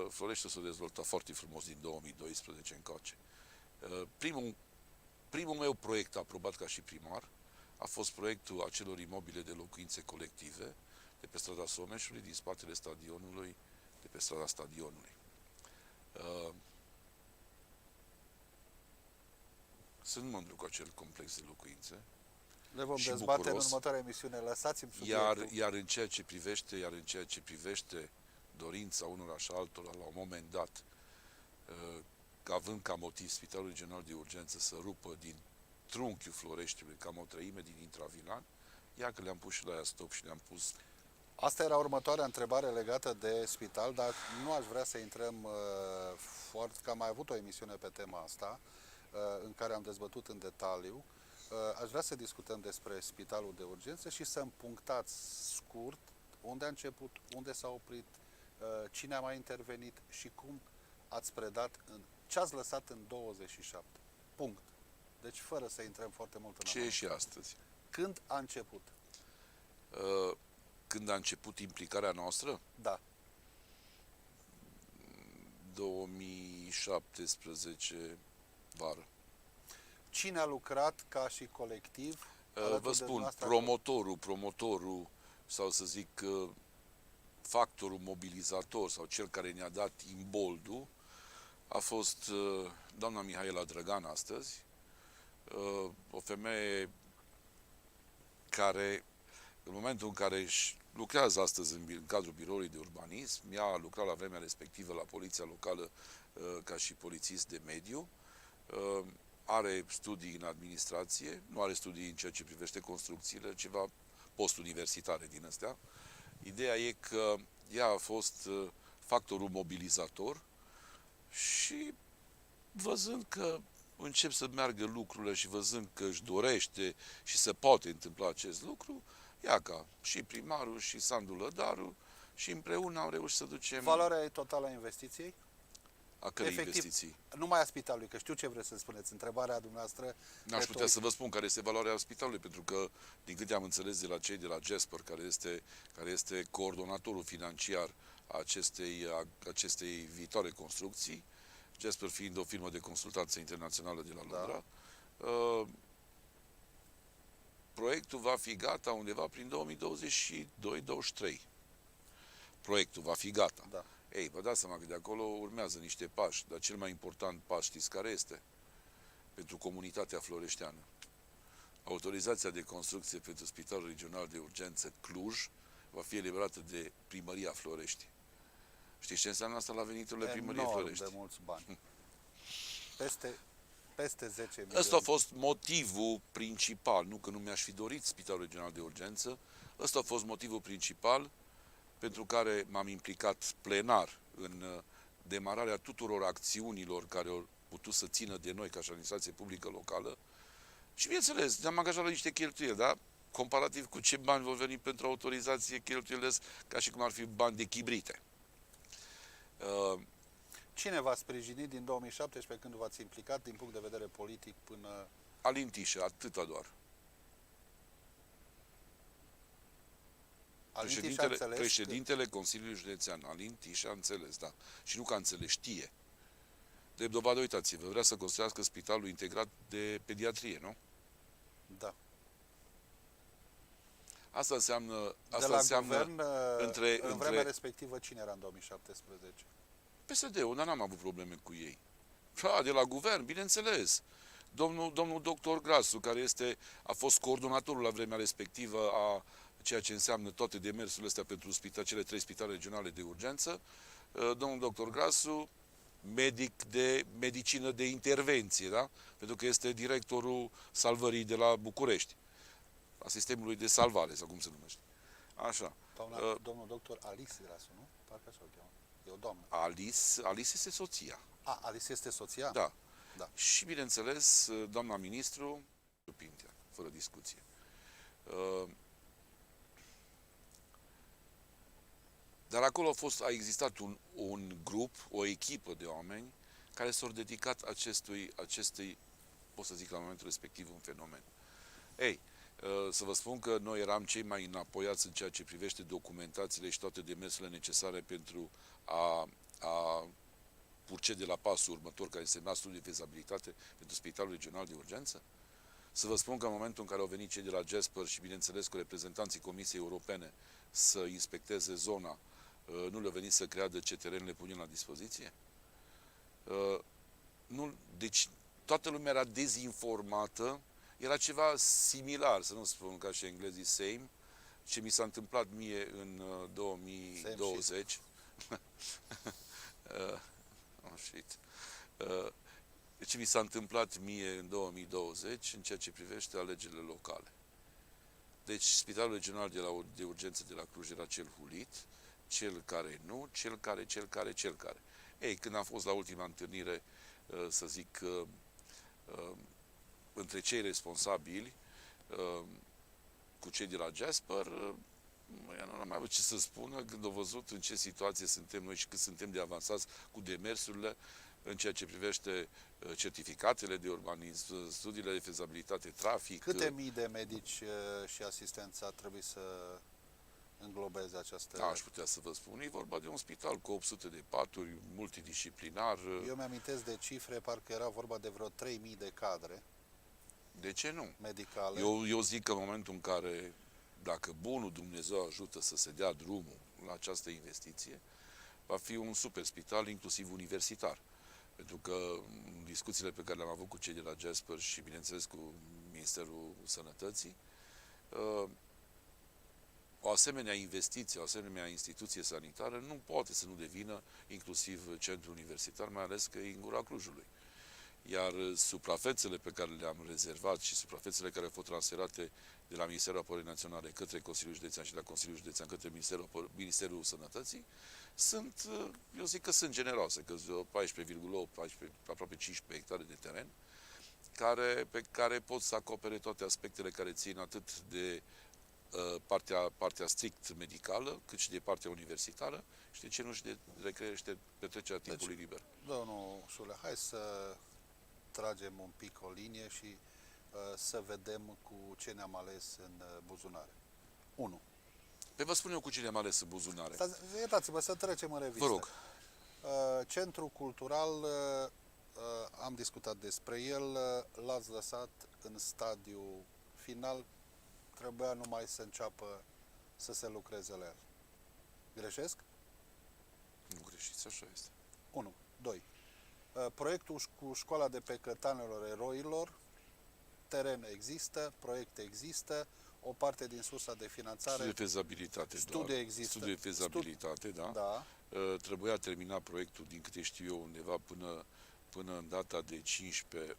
Florește s-a dezvoltat foarte frumos din 2012 încoace. Primul meu proiect aprobat ca și primar a fost proiectul acelor imobile de locuințe colective de pe strada Someșului, din spatele stadionului, de pe strada stadionului. Sunt mândru cu acel complex de locuințe. Le vom și dezbate bucuros. în următoarea emisiune. Lăsați-mi subiectul. Iar în ceea ce privește dorința unora și altora la un moment dat, având ca motiv Spitalul General de Urgență să rupă din trunchiul Floreștiului cam o treime din intravilan, ia că le-am pus și la aia stop și le-am pus. Asta era următoarea întrebare legată de spital, dar nu aș vrea să intrăm foarte, că am mai avut o emisiune pe tema asta, în care am dezbătut în detaliu. Aș vrea să discutăm despre spitalul de urgență și să îmi punctați scurt unde a început, unde s-a oprit, cine a mai intervenit și cum ați predat, ce ați lăsat în 27. Punct. Deci fără să intrăm foarte mult în Ce e și astăzi. Când a început? Când a început implicarea noastră? Da. 2017 vară. Cine a lucrat ca și colectiv? Vă spun, promotorul sau să zic factorul mobilizator sau cel care ne-a dat imboldul a fost doamna Mihaela Drăgan astăzi, o femeie care în momentul în care își lucrează astăzi în cadrul biroului de urbanism, ea a lucrat la vremea respectivă la poliția locală ca și polițist de mediu, are studii în administrație, nu are studii în ceea ce privește construcțiile, ceva postuniversitare din astea. Ideea e că ea a fost factorul mobilizator și văzând că încep să meargă lucrurile și văzând că își dorește și se poate întâmpla acest lucru, Iaca, și primarul și Sandu Lădaru și împreună am reușit să ducem... Valoarea totală a investiției? A cărei investiții? Numai a spitalului, că știu ce vreți să spuneți. Întrebarea dumneavoastră... N-aș putea să vă spun care este valoarea spitalului, pentru că, din câte am înțeles de la cei de la Jasper, care este coordonatorul financiar a acestei viitoare construcții, Jasper fiind o firmă de consultanță internațională de la Londra, proiectul va fi gata undeva prin 2022-2023. Proiectul va fi gata. Da. Ei, vă dați seama că de acolo urmează niște pași, dar cel mai important pas știți care este? Pentru comunitatea floreșteană. Autorizația de construcție pentru Spitalul Regional de Urgență Cluj va fi eliberată de Primăria Florești. Știți ce înseamnă asta la veniturile Primăriei Florești? De mulți bani. Peste 10 milioane. Ăsta a fost motivul principal, nu că nu mi-aș fi dorit Spitalul Regional de Urgență, ăsta a fost motivul principal pentru care m-am implicat plenar în demararea tuturor acțiunilor care au putut să țină de noi ca și administrație publică locală și, bineînțeles, ne-am angajat la niște cheltuieli, da? Comparativ cu ce bani vor veni pentru autorizație, cheltuielile ca și cum ar fi bani de chibrite. Cine v-a sprijinit din 2017 când v-ați implicat din punct de vedere politic până... Alin Tișă, atâta doar. Președintele Consiliului Județean, Alin Tișă, a înțeles, da. Și nu că a înțeles, știe. De dovadă, uitați-vă, vrea să construiască spitalul integrat de pediatrie, nu? Da. Asta înseamnă... Guvern, în vremea respectivă, cine era în 2017? PSD-ul, dar n-am avut probleme cu ei. De la guvern, bineînțeles. Domnul doctor Grasu, care a fost coordonatorul la vremea respectivă a ceea ce înseamnă toate demersurile astea pentru cele 3 spitale regionale de urgență, domnul doctor Grasu, medic de medicină de intervenție, da? Pentru că este directorul salvării de la București, a sistemului de salvare, sau cum se numește. Așa. Domnul doctor Alice Grasu, nu? Parcă așa o cheamă. E o doamnă. Alice este soția. Alice este soția? Da. Și, bineînțeles, doamna ministru, Pintea, fără discuție. Dar acolo a existat un grup, o echipă de oameni care s-au dedicat acestei, pot să zic la momentul respectiv, un fenomen. Ei, să vă spun că noi eram cei mai înapoiați în ceea ce privește documentațiile și toate demersurile necesare pentru a procede la pasul următor, care însemna studiul de fezabilitate pentru Spitalul Regional de Urgență. Să vă spun că în momentul în care au venit cei de la Jasper și, bineînțeles, cu reprezentanții Comisiei Europene să inspecteze zona, nu le-a venit să creadă ce teren le punem la dispoziție? Deci, toată lumea era dezinformată, era ceva similar, să nu spun ca și englezii same, ce mi s-a întâmplat mie în 2020. Ce mi s-a întâmplat mie în 2020 în ceea ce privește alegerile locale. Deci, Spitalul Regional de Urgență de la Cluj era cel hulit, cel care nu, cel care. Ei, când am fost la ultima întâlnire, să zic, între cei responsabili cu cei de la Jasper, Ea nu am mai avut ce să spună când a văzut în ce situație suntem noi și cât suntem de avansați cu demersurile în ceea ce privește certificatele de urbanism, studiile de fezabilitate, trafic. Câte mii de medici și asistenți ar trebui să înglobeze această... Aș putea să vă spun, e vorba de un spital cu 800 de paturi, multidisciplinar. Eu mi-amintesc de cifre, parcă era vorba de vreo 3000 de cadre De ce nu? medicale. Eu zic că în momentul în care, dacă bunul Dumnezeu ajută să se dea drumul la această investiție, va fi un super spital, inclusiv universitar. Pentru că în discuțiile pe care le-am avut cu cei de la Jasper și, bineînțeles, cu Ministerul Sănătății, o asemenea investiție, o asemenea instituție sanitară nu poate să nu devină inclusiv centru universitar, mai ales că e în gura Clujului. Iar suprafețele pe care le-am rezervat și suprafețele care au fost transferate de la Ministerul Apărării Naționale către Consiliul Județean și de la Consiliul Județean către Ministerul Sănătății sunt, eu zic că sunt generoase, că 14,8, aproape 15 hectare de teren, pe care pot să acopere toate aspectele care țin atât de partea strict medicală, cât și de partea universitară și de ce nu și de recreere și de petrecerea timpului liber. Domnul Șule, hai să tragem un pic o linie și să vedem cu ce ne-am ales în buzunare. 1. Pe vă spun eu cu cine am ales în buzunare. Iertați-vă să trecem în revistă. Vă rog. Centrul cultural, am discutat despre el, l-ați lăsat în stadiu final, trebuia numai să înceapă să se lucreze la el. Greșesc? Nu greșiți, așa este. 1. 2. Proiectul cu școala de pe Cătanelor Eroilor, teren există, proiect există, o parte din sursa de finanțare... Studiu de fezabilitate, Studiu există. Studiu de fezabilitate, da. Da. Trebuia terminat proiectul, din câte știu eu, undeva până în data de 15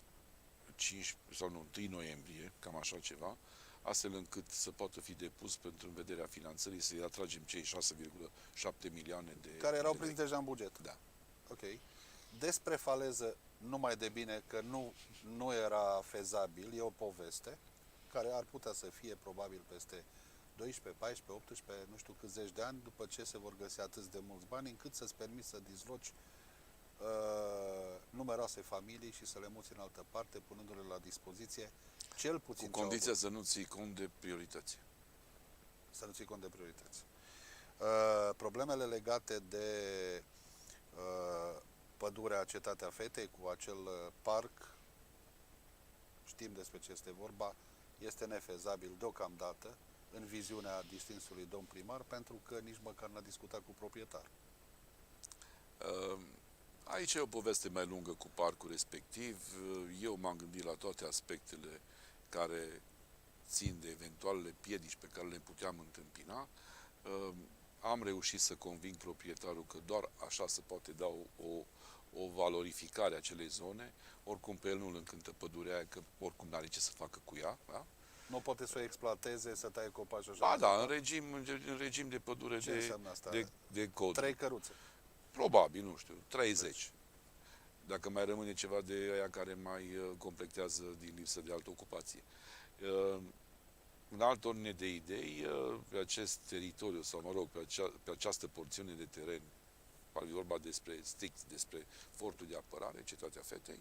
sau nu, 1 noiembrie, cam așa ceva, astfel încât să poată fi depus pentru în vederea finanțării, să-i atragem cei 6,7 milioane de... Care erau prinși deja în buget. Da. Ok. Despre faleză, numai de bine că nu era fezabil, e o poveste care ar putea să fie probabil peste 12, 14, 18, nu știu câți zeci de ani, după ce se vor găsi atâți de mulți bani, încât să-ți permiți să dizloci numeroase familii și să le muți în altă parte, punându-le la dispoziție cel puțin... Cu condiția să nu ții cont de priorități. Să nu ții cont de priorități. Problemele legate de pădurea Cetatea Fetei, cu acel parc, știm despre ce este vorba, este nefezabil deocamdată în viziunea distinsului domn primar, pentru că nici măcar n-a discutat cu proprietar. Aici e o poveste mai lungă cu parcul respectiv. Eu m-am gândit la toate aspectele care țin de eventualele piedici pe care le puteam întâmpina. Am reușit să conving proprietarul că doar așa se poate da o valorificare a acelei zone. Oricum pe el nu îl încântă pădurea aia, că oricum n-are ce să facă cu ea. Da? Nu poate să o exploateze, să taie copaci așa? Ba da, în regim de pădure de cod. 3 căruțe. Probabil, nu știu, 30. Dacă mai rămâne ceva de aia care mai completează din lipsă de altă ocupație. În altă ordine de idei, pe acest teritoriu, sau mă rog, pe această porțiune de teren, e vorba despre fortul de apărare, Cetatea Fetei,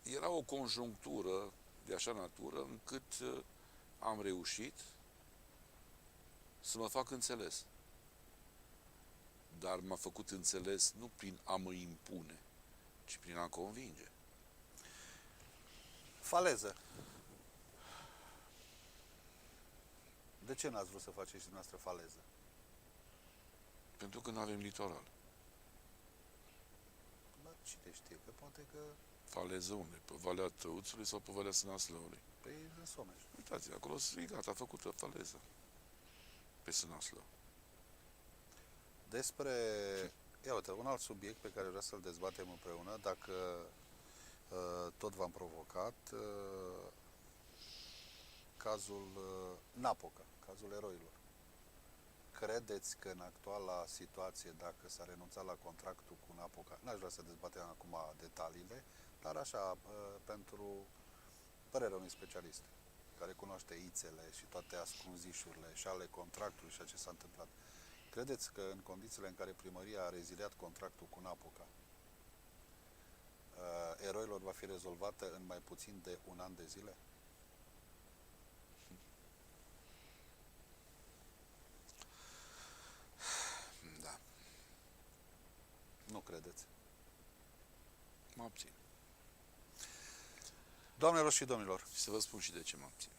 era o conjunctură de așa natură încât am reușit să mă fac înțeles. Dar m-a făcut înțeles nu prin a mă impune, ci prin a convinge. Faleză. De ce n-ați vrut să faceți dumneavoastră faleză? Pentru că nu avem litoral. Dar cine știe, că poate că... Faleză unde? Pe Valea Tăuțului sau pe Valea Sânaslăului? Păi în Someș. Uitați, acolo e gata, făcută faleză. Pe Sânaslău. Despre... Ia uite, un alt subiect pe care vreau să-l dezbatem împreună, dacă tot v-am provocat, cazul Napoca, cazul eroilor. Credeți că în actuala situație, dacă s-a renunțat la contractul cu Napoca, n-aș vrea să dezbatem acum detaliile, dar așa, pentru părerea unui specialist, care cunoaște ițele și toate ascunzișurile și ale contractului și a ce s-a întâmplat, credeți că în condițiile în care primăria a reziliat contractul cu Napoca, eroilor va fi rezolvată în mai puțin de un an de zile? Da, Nu credeți? mă abțin. Doamnelor și domnilor, Și să vă spun și de ce mă abțin.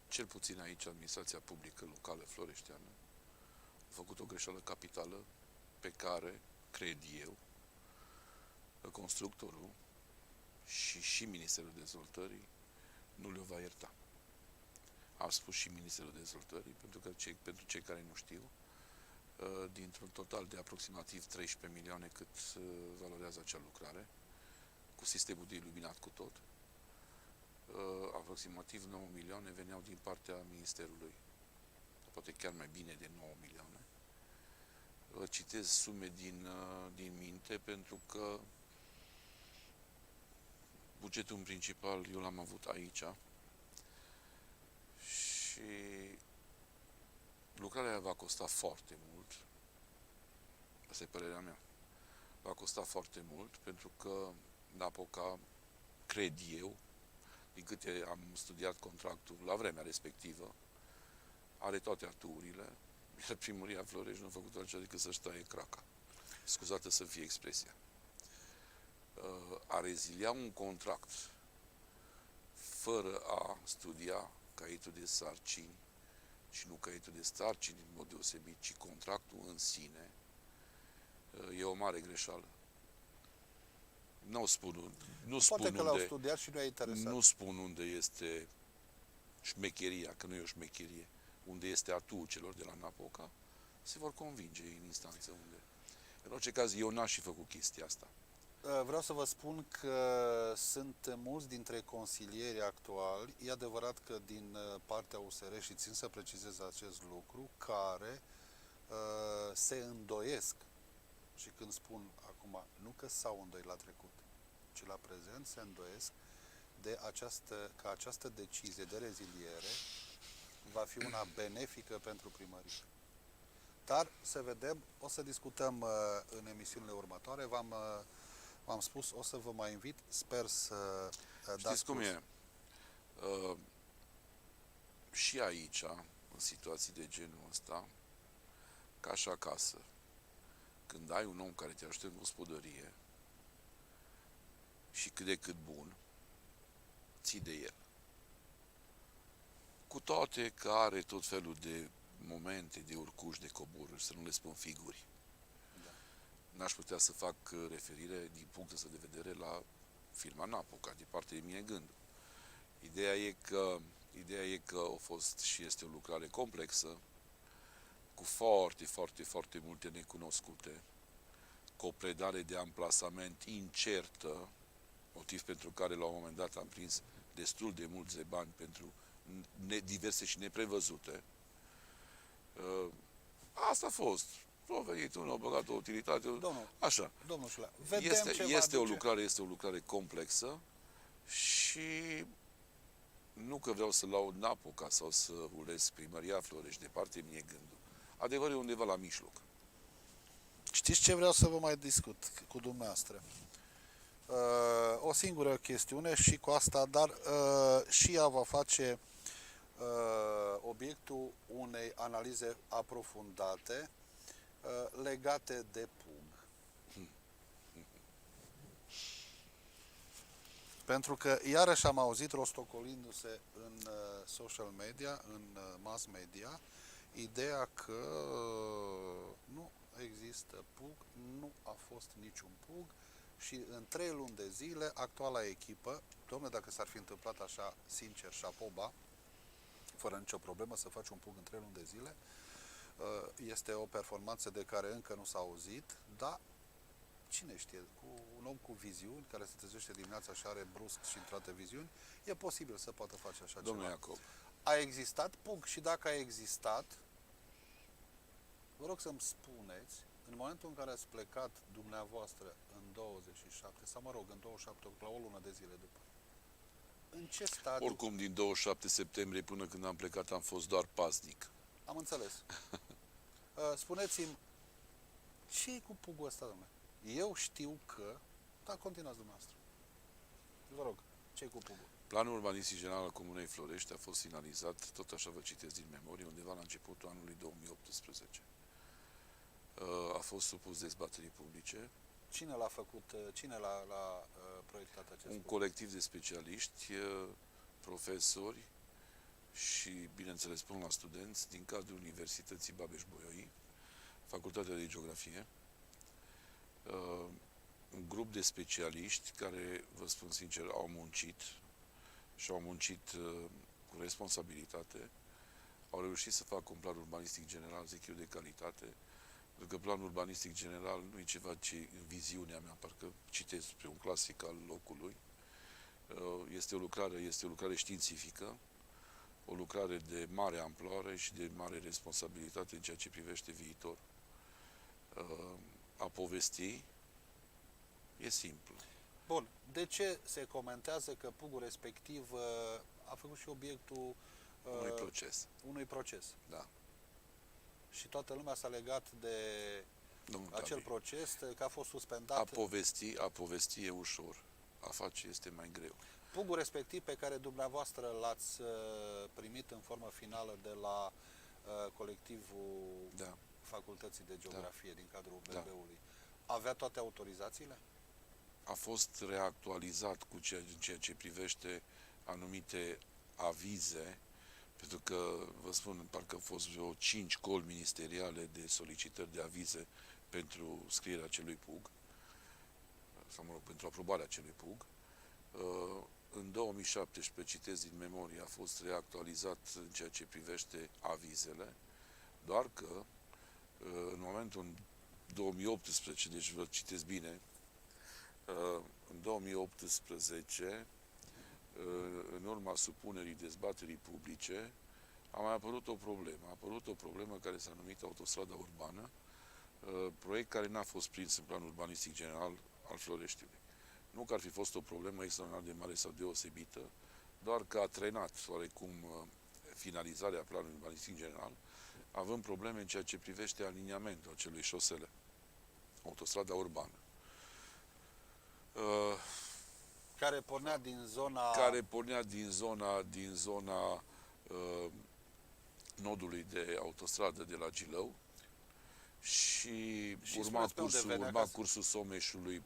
Cel puțin aici, administrația publică locală floreșteană a făcut o greșeală capitală pe care, cred eu, constructorul și Ministerul Dezvoltării nu le va ierta. Am spus și Ministerul Dezvoltării, pentru cei care nu știu, dintr-un total de aproximativ 13 milioane cât valorează acea lucrare, cu sistemul de iluminat cu tot, aproximativ 9 milioane veneau din partea Ministerului, poate chiar mai bine de 9 milioane. Citez sume din minte pentru că bugetul în principal eu l-am avut aici și lucrarea va costa foarte mult. Asta e părerea mea. Va costa foarte mult pentru că Napoca, cred eu, din câte am studiat contractul la vremea respectivă, are toate aturile, iar primăria Florești nu a făcut altceva decât să-și taie craca. Scuzată să fie expresia. A rezilia un contract fără a studia caietul de sarcini și nu caietul de sarcini în mod deosebit, ci contractul în sine, e o mare greșeală. Nu spun poate că l-au unde, studiat și nu i-a interesat. nu spun unde este șmecheria, că nu e o șmecherie, unde este atul celor de la Napoca, se vor convinge în instanță unde. În orice caz, eu n-aș fi făcut chestia asta. Vreau să vă spun că sunt mulți dintre consilieri actuali, e adevărat că din partea USR, și țin să precizez acest lucru, care se îndoiesc, și când spun acum, nu că s-au îndoit la trecut, ci la prezent se îndoiesc de că această decizie de reziliere va fi una benefică pentru primărie. Dar să vedem, o să discutăm în emisiunile următoare. V-am spus, o să vă mai invit, sper să dați Știți cum curs. e? Și aici, în situații de genul ăsta, ca și acasă, când ai un om care te ajută în gospodărie și cât de cât bun, ții de el. Cu toate că are tot felul de momente, de urcuși, de coborâri, să nu le spun figuri. Da. N-aș putea să fac referire din punctul ăsta de vedere la firma Napoca, de parte de mine gândul. Ideea e că a fost și este o lucrare complexă, cu foarte, foarte, foarte multe necunoscute, cu o predare de amplasament incertă, motiv pentru care la un moment dat am prins destul de mulți bani pentru diverse și neprevăzute. Asta a fost. A venit unul, a băgat o utilitate. Așa. Domnul Șulea, vedem Este o lucrare complexă și nu că vreau să laud Napoca sau să ulez primăria Florești, departe mie gândul. Adevărul e undeva la mijloc. Știți ce vreau să vă mai discut cu dumneavoastră? O singură chestiune și cu asta, dar și ea va face obiectul unei analize aprofundate legate de PUG. Pentru că iarăși am auzit rostocolindu-se în social media, în mass media, ideea că nu există PUG, nu a fost niciun PUG și în 3 luni de zile actuala echipă, dom'le, dacă s-ar fi întâmplat așa, sincer, șapoba, fără nicio problemă să faci un PUG în 3 luni de zile, este o performanță de care încă nu s-a auzit, dar cine știe, cu un om cu viziuni, care se trezește dimineața și are brusc și intrate viziuni, e posibil să poată face așa Domnul ceva. Iacob. A existat PUG și dacă a existat, vă rog să-mi spuneți, în momentul în care ați plecat dumneavoastră în 27, sau mă rog, în 27, la o lună de zile după, în ce stadiu? Oricum, din 27 septembrie până când am plecat, am fost doar paznic. Am înțeles. Spuneți-mi, ce e cu pugul ăsta, domnule? Eu știu că... Da, continuați dumneavoastră. Vă rog, ce e cu pugul? Planul urbanistic general al Comunei Florești a fost finalizat, tot așa vă citesc din memorie, undeva la începutul anului 2018. A fost supus dezbaterii publice. Cine l-a făcut, cine l-a proiectat acest Un pug? colectiv de specialiști, profesori și, bineînțeles, până la studenți din cadrul Universității Babeș-Bolyai, Facultatea de Geografie, un grup de specialiști care, vă spun sincer, au muncit și au muncit cu responsabilitate, au reușit să facă un plan urbanistic general, zic eu, de calitate, pentru că planul urbanistic general nu e ceva ce, în viziunea mea, parcă citesc pe un clasic al locului, este o lucrare științifică, o lucrare de mare amploare și de mare responsabilitate în ceea ce privește viitor. A povesti e simplu. Bun, de ce se comentează că pugul respectiv a făcut și obiectul Unui proces. unui proces? Da. Și toată lumea s-a legat de Domnul acel Tavi, proces, că a fost suspendat. a povesti e ușor, a face este mai greu. Pugul respectiv pe care dumneavoastră l-ați primit în formă finală de la colectivul Da. Facultății de Geografie din cadrul Da. BB-ului, avea toate autorizațiile? A fost reactualizat cu ceea ce privește anumite avize, pentru că, vă spun, parcă au fost vreo 5 coli ministeriale de solicitări de avize pentru scrierea acelui PUG, sau, mă rog, pentru aprobarea acelui PUG. În 2017, citesc din memorie, a fost reactualizat în ceea ce privește avizele, doar că în momentul în 2018, deci vă citesc bine, în 2018, în urma supunerii dezbaterii publice, a mai apărut o problemă. A apărut o problemă care s-a numit Autostrada Urbană, proiect care n-a fost prins în planul urbanistic general al Floreștiului. Nu că ar fi fost o problemă extraordinar de mare sau deosebită, doar că a trenat oarecum finalizarea planului urbanistic general, având probleme în ceea ce privește aliniamentul acelui șosele, Autostrada Urbană. Care pornea din zona... Care pornea din zona nodului de autostradă de la Gilău și urma cursul Someșului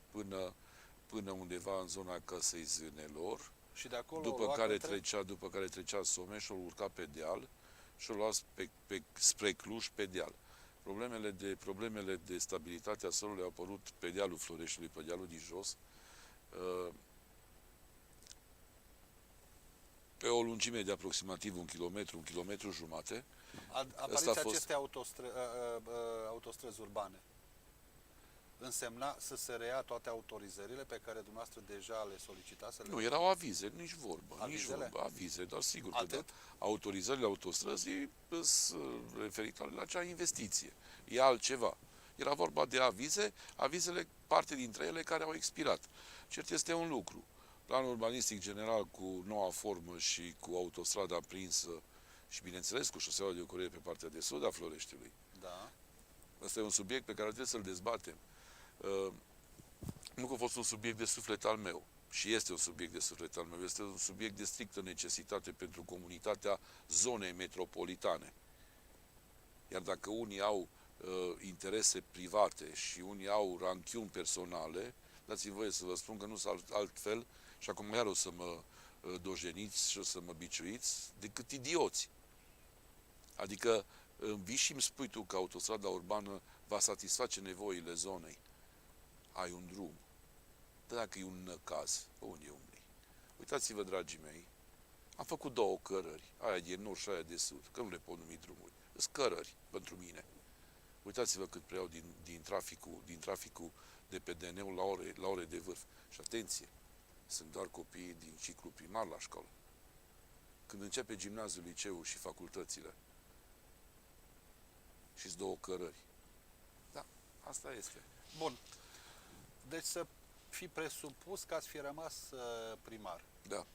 până undeva în zona Căsei Zânelor, și de acolo după care trecea Someșul, urca pe deal și o lua spre Cluj pe deal. Problemele de stabilitate a solului au apărut pe dealul Floreștiului, pe dealul din jos, pe o lungime de aproximativ 1 kilometru jumate. Apariția acestei autostrăzi urbane însemna să se reia toate autorizările pe care dumneavoastră deja le solicitați? Nu, erau avize, nici vorbă. Avize, dar sigur că da, autorizările autostrăzii sunt referitoare la acea investiție. E altceva. Era vorba de avizele, parte dintre ele care au expirat. Cert este un lucru. Planul urbanistic general cu noua formă și cu autostrada aprinsă și, bineînțeles, cu șoseaua de ocurire pe partea de sud a Floreștiului. Da. Ăsta e un subiect pe care trebuie să-l dezbatem. Nu că a fost un subiect de suflet al meu, și este un subiect de suflet al meu, este un subiect de strictă necesitate pentru comunitatea zonei metropolitane. Iar dacă unii au interese private și unii au ranchiuni personale, dați-mi voie să vă spun că nu sunt altfel, și acum iar o să mă dojeniți și o să mă biciuiți, decât idioți. Adică vii și îmi spui tu că autostrada urbană va satisface nevoile zonei. Ai un drum. Dar dacă e un năcaz, unde umbli? Uitați-vă, dragii mei, am făcut 2 cărări, aia de nord și aia de sud, că nu le pot numi drumuri. Sunt cărări pentru mine. Uitați-vă cât preiau din traficul de pe DN-ul la ore de vârf. Și atenție, sunt doar copiii din ciclu primar la școală. Când începe gimnaziul, liceul și facultățile, și-s 2 cărări. Da, asta este. Bun. Deci să fi presupus că ați fi rămas primar. Da.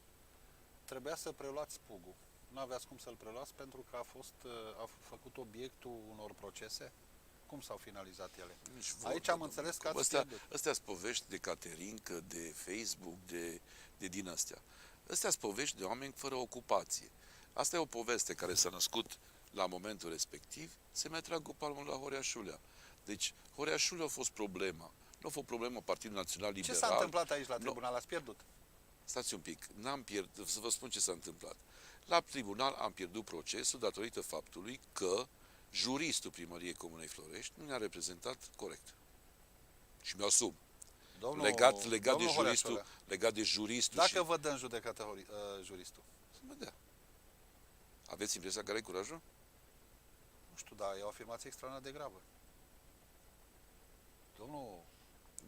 trebuia să preluați pugul. Nu aveați cum să-l preluați pentru că a făcut obiectul unor procese? Cum s-au finalizat ele? Nici vorbă, Aici am domnule înțeles că Iacov. ați pierdut. Astea sunt povești de catering, de Facebook, de din astea. Astea sunt povești de oameni fără ocupație. Asta e o poveste care s-a născut la momentul respectiv, se mai trag cu palmul la Horea Șulea. Deci, Horea Șulea a fost problema. Nu a fost problema Partidul Național Ce Liberal. s-a întâmplat aici la Nu. tribunal? Ați pierdut? Stați un pic, n-am pierdut, să vă spun ce s-a întâmplat. La tribunal am pierdut procesul datorită faptului că juristul Primăriei Comunei Florești nu ne-a reprezentat corect. Și mi-o asum. Legat domnul Horeașolea, legat de juristul dacă și... vă dă în judecată juristul, Să mă dea. Aveți impresia că are curajul? nu știu, dar e o afirmație extraordinar de gravă.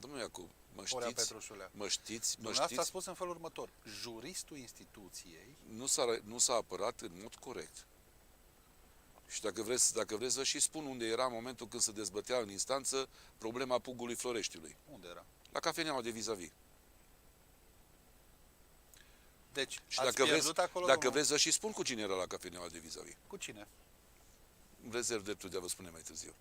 Domnul Iacob, Horea Petrușulea, mă știți, dumneavoastră a spus în felul următor: juristul instituției... nu s-a apărat în mod corect. Și dacă vreți să și spun unde era în momentul când se dezbătea în instanță problema pugului Floreștiului. Unde era? La cafeneaua de vis-a-vis. Deci, Și ați pierdut acolo, dacă domnul? vreți să și spun cu cine era la cafeneaua de vis-a-vis. Cu cine? Rezerv dreptul de a vă spune mai târziu.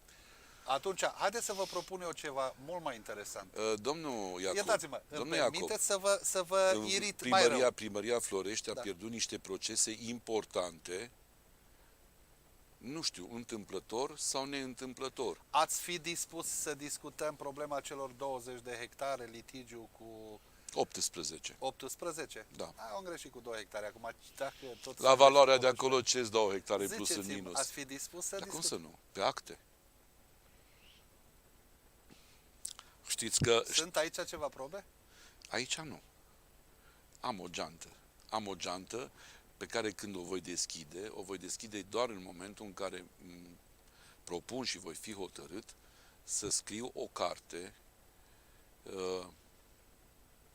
Atunci, haideți să vă propun eu ceva mult mai interesant. Domnul Iacob, Iertați-mă, îmi domnul Iacob, permiteți să vă irit mai rău. Primăria Florești a Da. pierdut niște procese importante, nu știu, întâmplător sau neîntâmplător. Ați fi dispus să discutăm problema celor 20 de hectare, litigiu cu 18. 18? Da. Am greșit cu 2 hectare. Acum, dacă tot La valoarea de acolo ce-ți dau hectare plus în ziceți-mi, minus? ați fi dispus să Dar cum discutăm? să nu? Pe acte. Știți că Sunt aici ceva probe? aici nu. Am o geantă pe care când o voi deschide doar în momentul în care propun și voi fi hotărât să scriu o carte.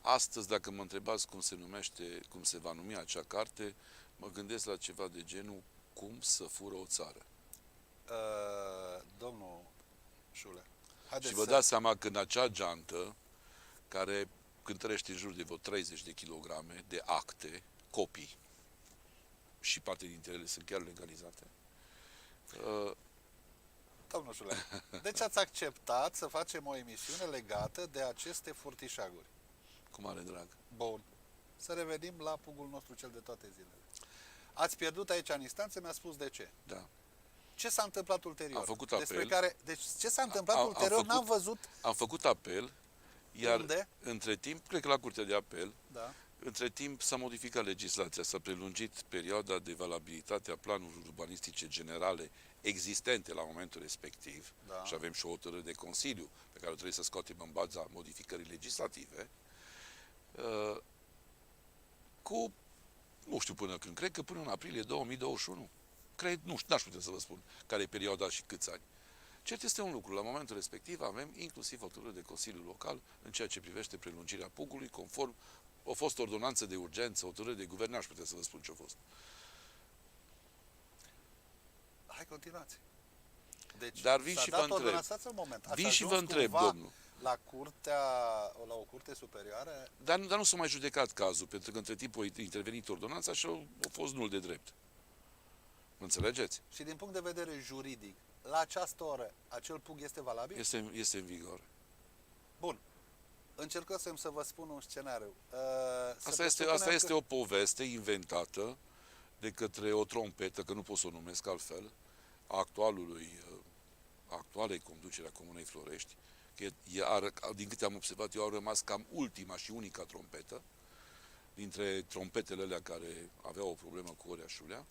Astăzi, dacă mă întrebați cum se va numi acea carte, mă gândesc la ceva de genul Cum să fură o țară. Domnul Șule, Și vă dați seama că în acea geantă, care cântărește în jur de vreo 30 de kilograme de acte, copii, și parte dintre ele sunt chiar legalizate, Domnul Șule, deci ați acceptat să facem o emisiune legată de aceste furtișaguri. cu mare drag. Bun. Să revenim la pugul nostru cel de toate zilele. Ați pierdut aici în instanță, mi-a spus de ce. Da. Ce s-a întâmplat ulterior? Am făcut apel. Deci ce s-a întâmplat ulterior n-am văzut. Am făcut apel, iar Unde? între timp, cred că la Curtea de Apel, Da. între timp s-a modificat legislația, s-a prelungit perioada de valabilitate a planurilor urbanistice generale existente la momentul respectiv, Da. și avem și o hotărâre de Consiliu pe care o trebuie să scoatem în baza modificării legislative, cu, nu știu până când, cred că până în aprilie 2021. Cred, nu știu, n-aș putea să vă spun care e perioada și câți ani. Cert este un lucru, la momentul respectiv avem inclusiv hotărâri de Consiliul Local în ceea ce privește prelungirea pugului, conform a fost ordonanță de urgență, hotărâre de guvern, n-aș putea să vă spun ce a fost. Hai, continuați. Deci, Dar vin s-a și dat vă întreb. ordonanța un moment. Ați Vin și vă ajuns întreb, cumva domnul. la o curte superioară? Dar nu s-a mai judecat cazul, pentru că între timp a intervenit ordonanța și a fost nul de drept. Înțelegeți? Și din punct de vedere juridic, la această oră, acel pug este valabil? Este în vigoare. Bun. Încercăsem să vă spun un scenariu. Asta este o poveste inventată de către o trompetă, că nu pot să o numesc altfel, a actualei conducere a Comunei Florești, că din câte am observat eu, au rămas cam ultima și unica trompetă dintre trompetele alea care aveau o problemă cu Horea Șulea.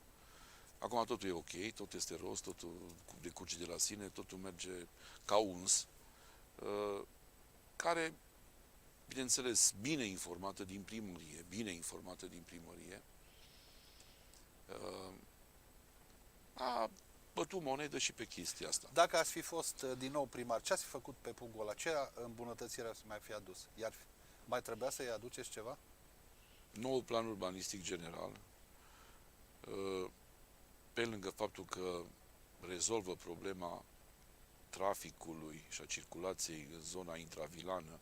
Acum totul e ok, tot este rost, totul decurge de la sine, totul merge ca uns, care, bineînțeles, bine informată din primărie, a bătut monedă și pe chestia asta. Dacă ați fi fost din nou primar, ce ați fi făcut pe pugul ăla? Ce îmbunătățire ați mai fi adus? Iar mai trebuia să-i aduceți ceva? Noul plan urbanistic general, pe lângă faptul că rezolvă problema traficului și a circulației în zona intravilană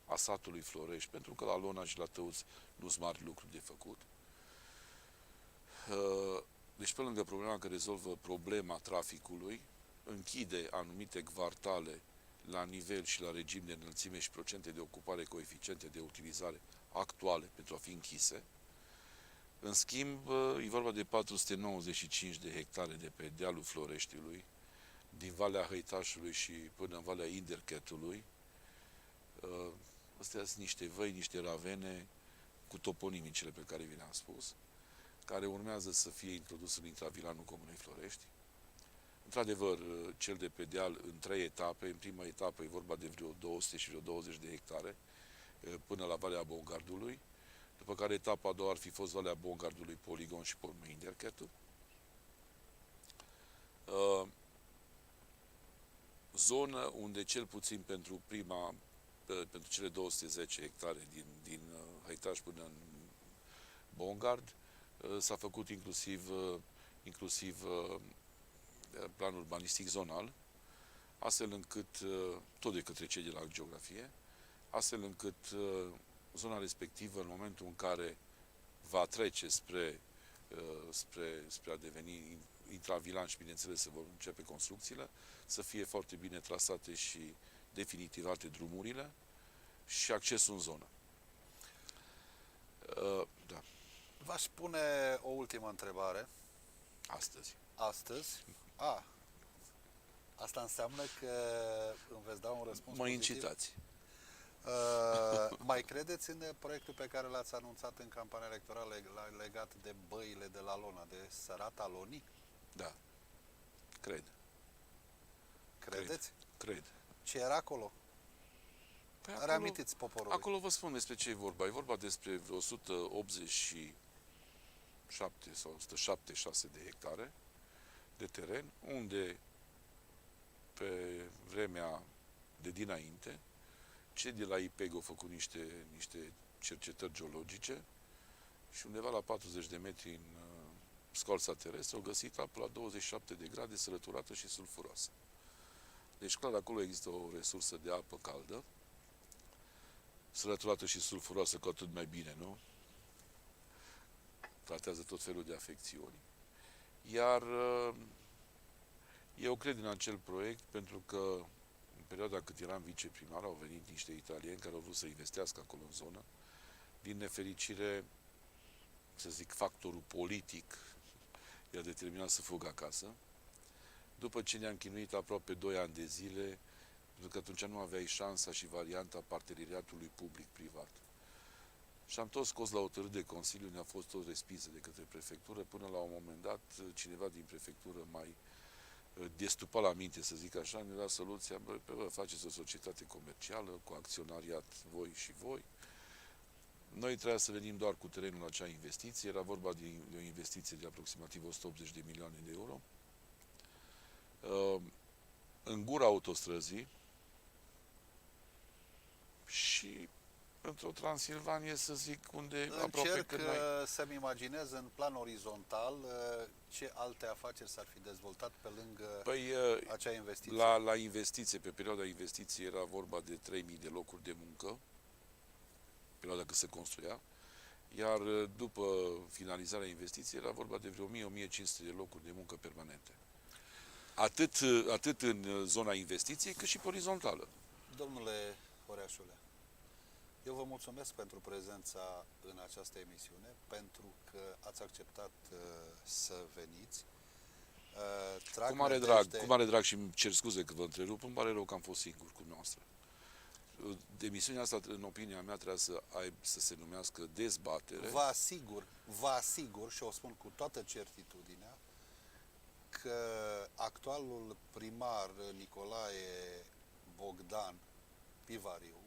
a satului Florești, pentru că la Lona și la Tăuți nu sunt mari lucruri de făcut. Deci, pe lângă problema că rezolvă problema traficului, închide anumite quartale la nivel și la regim de înălțime și procente de ocupare coeficiente de utilizare actuale pentru a fi închise. În schimb, e vorba de 495 de hectare de pe dealul Floreștiului, din Valea Hăitașului și până în Valea Inderchetului. Astea sunt niște văi, niște ravene cu toponimicele pe care vi le-am spus, care urmează să fie introdus în intravilanul Comunei Florești. Într-adevăr, cel de pe deal în 3 etape. În prima etapă e vorba de vreo 200 și vreo 20 de hectare până la Valea Bongardului, după care etapa a doua ar fi fost Valea Bongardului, Poligon și pe urmă Inderchetul. Zonă unde cel puțin pentru cele 210 hectare din Hăitaș până în Bongard s-a făcut inclusiv plan urbanistic zonal, astfel încât, tot de către cei de la geografie, astfel încât zona respectivă, în momentul în care va trece spre a deveni intravilan și, bineînțeles, se vor începe construcțiile, să fie foarte bine trasate și definitivate drumurile și accesul în zonă. Da. V-aș pune o ultimă întrebare. Astăzi? Asta înseamnă că îmi veți da un răspuns pozitiv? Incitați. Mai credeți în proiectul pe care l-ați anunțat în campania electorală legat de băile de la Lona, de Sărata Lonii? Da. Cred. Credeți? Cred. Ce era acolo? Păi reamintiți poporului. Acolo vă spun despre ce e vorba. E vorba despre 187 sau 176 de hectare de teren, unde pe vremea de dinainte, cei de la IPEG au făcut niște cercetări geologice și undeva la 40 de metri în scoarța terestră au găsit apă la 27 de grade, sărăturată și sulfuroasă. Deci, clar, acolo există o resursă de apă caldă, sărăturată și sulfuroasă, cu atât mai bine, nu? Tratează tot felul de afecțiuni. Iar eu cred în acel proiect pentru că în perioada cât eram viceprimar au venit niște italieni care au vrut să investească acolo în zonă. Din nefericire, să zic, factorul politic i-a determinat să fugă acasă. După ce ne-am chinuit aproape 2 ani de zile, pentru că atunci nu aveai șansa și varianta parteneriatului public-privat. Și am tot scos la hotărâri de Consiliu, ne-a fost tot respinsă de către prefectură, până la un moment dat, cineva din prefectură mai destupa la minte, să zic așa, ne da soluția, faceți o societate comercială, cu acționariat voi și voi. Noi trebuia să venim doar cu terenul la acea investiție, era vorba de o investiție de aproximativ 180 de milioane de euro. În gura autostrăzii și într-o Transilvanie, să zic, unde aproape că să-mi imaginez în plan orizontal ce alte afaceri s-ar fi dezvoltat pe lângă acea investiție. La investiție, pe perioada investiției, era vorba de 3.000 de locuri de muncă, perioada când se construia, iar după finalizarea investiției era vorba de vreo 1.000-1.500 de locuri de muncă permanente. Atât în zona investiției, cât și pe orizontală. Domnule Horeașule, eu vă mulțumesc pentru prezența în această emisiune, pentru că ați acceptat să veniți. Cu mare drag și îmi cer scuze că vă întrerup, îmi pare rău că am fost singur cu noastră. Emisiunea asta, în opinia mea, trebuie să se numească dezbatere. Vă asigur și o spun cu toată certitudinea că actualul primar Nicolae Bogdan Pivariu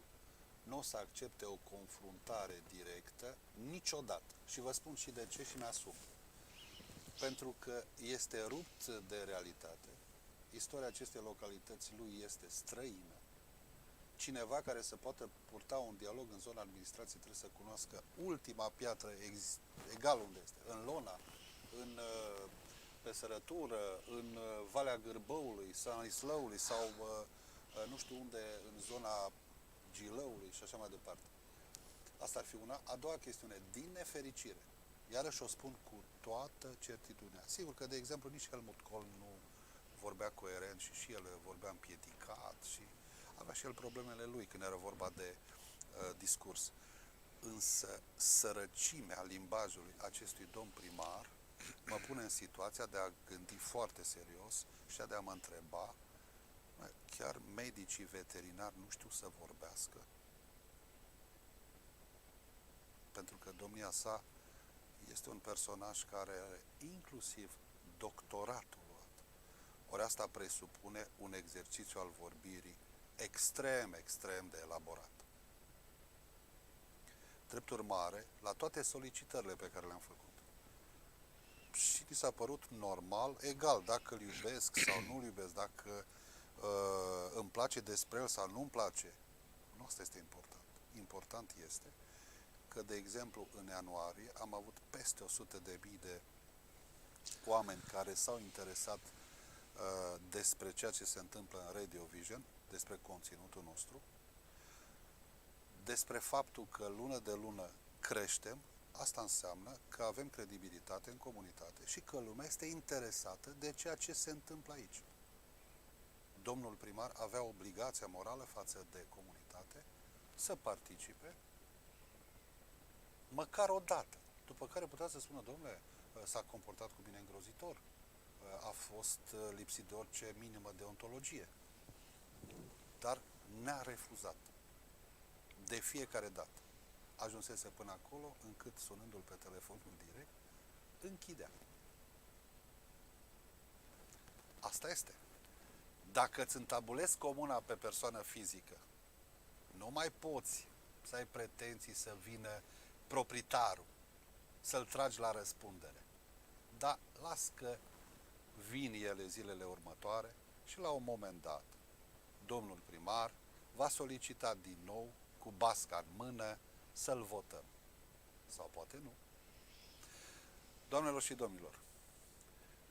nu o să accepte o confruntare directă niciodată. Și vă spun și de ce și mi-asum. Pentru că este rupt de realitate. Istoria acestei localități lui este străină. Cineva care să poată purta un dialog în zona administrației trebuie să cunoască ultima piatră egal unde este. În Lona, pe Sărătură, în Valea Gârbăului, sau Islăului, sau nu știu unde, în zona Gilăului și așa mai departe. Asta ar fi una. A doua chestiune, din nefericire, Iarăși o spun cu toată certitudinea. Sigur că, de exemplu, nici Helmut Kohl nu vorbea coerent și el vorbea împiedicat și avea și el problemele lui când era vorba de discurs. Însă sărăcimea limbajului acestui domn primar mă pune în situația de a gândi foarte serios și de a mă întreba, chiar medicii veterinari nu știu să vorbească? Pentru că domnia sa este un personaj care are inclusiv doctoratul luat. Ori asta presupune un exercițiu al vorbirii extrem, extrem de elaborat. Drept urmare, la toate solicitările pe care le-am făcut, și mi s-a părut normal, egal, dacă îl iubesc sau nu îl iubesc, dacă îmi place despre el sau nu îmi place. Nu asta este important. Important este că, de exemplu, în ianuarie am avut peste 100.000 de oameni care s-au interesat despre ceea ce se întâmplă în Radio Vision, despre conținutul nostru, despre faptul că lună de lună creștem. Asta înseamnă că avem credibilitate în comunitate și că lumea este interesată de ceea ce se întâmplă aici. Domnul primar avea obligația morală față de comunitate să participe măcar o dată. După care putea să spună, domnule, s-a comportat cu mine îngrozitor, a fost lipsit de orice minimă deontologie. Dar ne-a refuzat. De fiecare dată. Ajunsese până acolo, încât sunându-l pe telefonul direct, închidea. Asta este. Dacă îți întabulezi comuna pe persoană fizică, nu mai poți să ai pretenții să vină proprietarul, să-l tragi la răspundere. Dar las că vin ele zilele următoare și la un moment dat, domnul primar va solicita din nou, cu basca în mână, să-l votăm. Sau poate nu. Doamnelor și domnilor,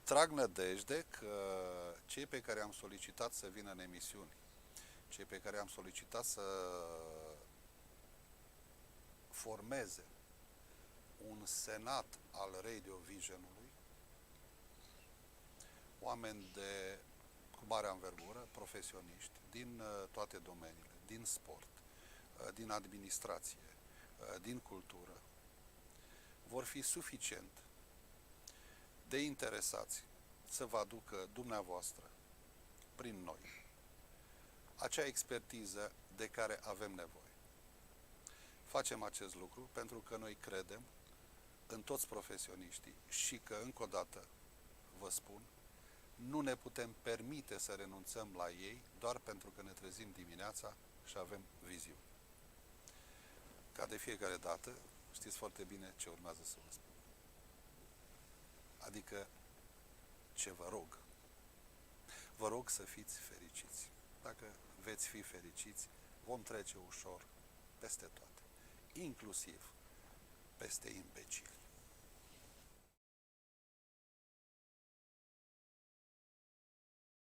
trag nădejde că cei pe care am solicitat să vină în emisiuni, cei pe care am solicitat să formeze un senat al Radio Vision-ului, oameni cu mare anvergură, profesioniști, din toate domeniile, din sport, din administrație, din cultură, vor fi suficient de interesați să vă aducă dumneavoastră, prin noi, acea expertiză de care avem nevoie. Facem acest lucru pentru că noi credem în toți profesioniștii și că, încă o dată, vă spun, nu ne putem permite să renunțăm la ei doar pentru că ne trezim dimineața și avem viziuni. Ca de fiecare dată, știți foarte bine ce urmează să vă spun. Adică, ce vă rog? Vă rog să fiți fericiți. Dacă veți fi fericiți, vom trece ușor peste toate, inclusiv peste imbecili.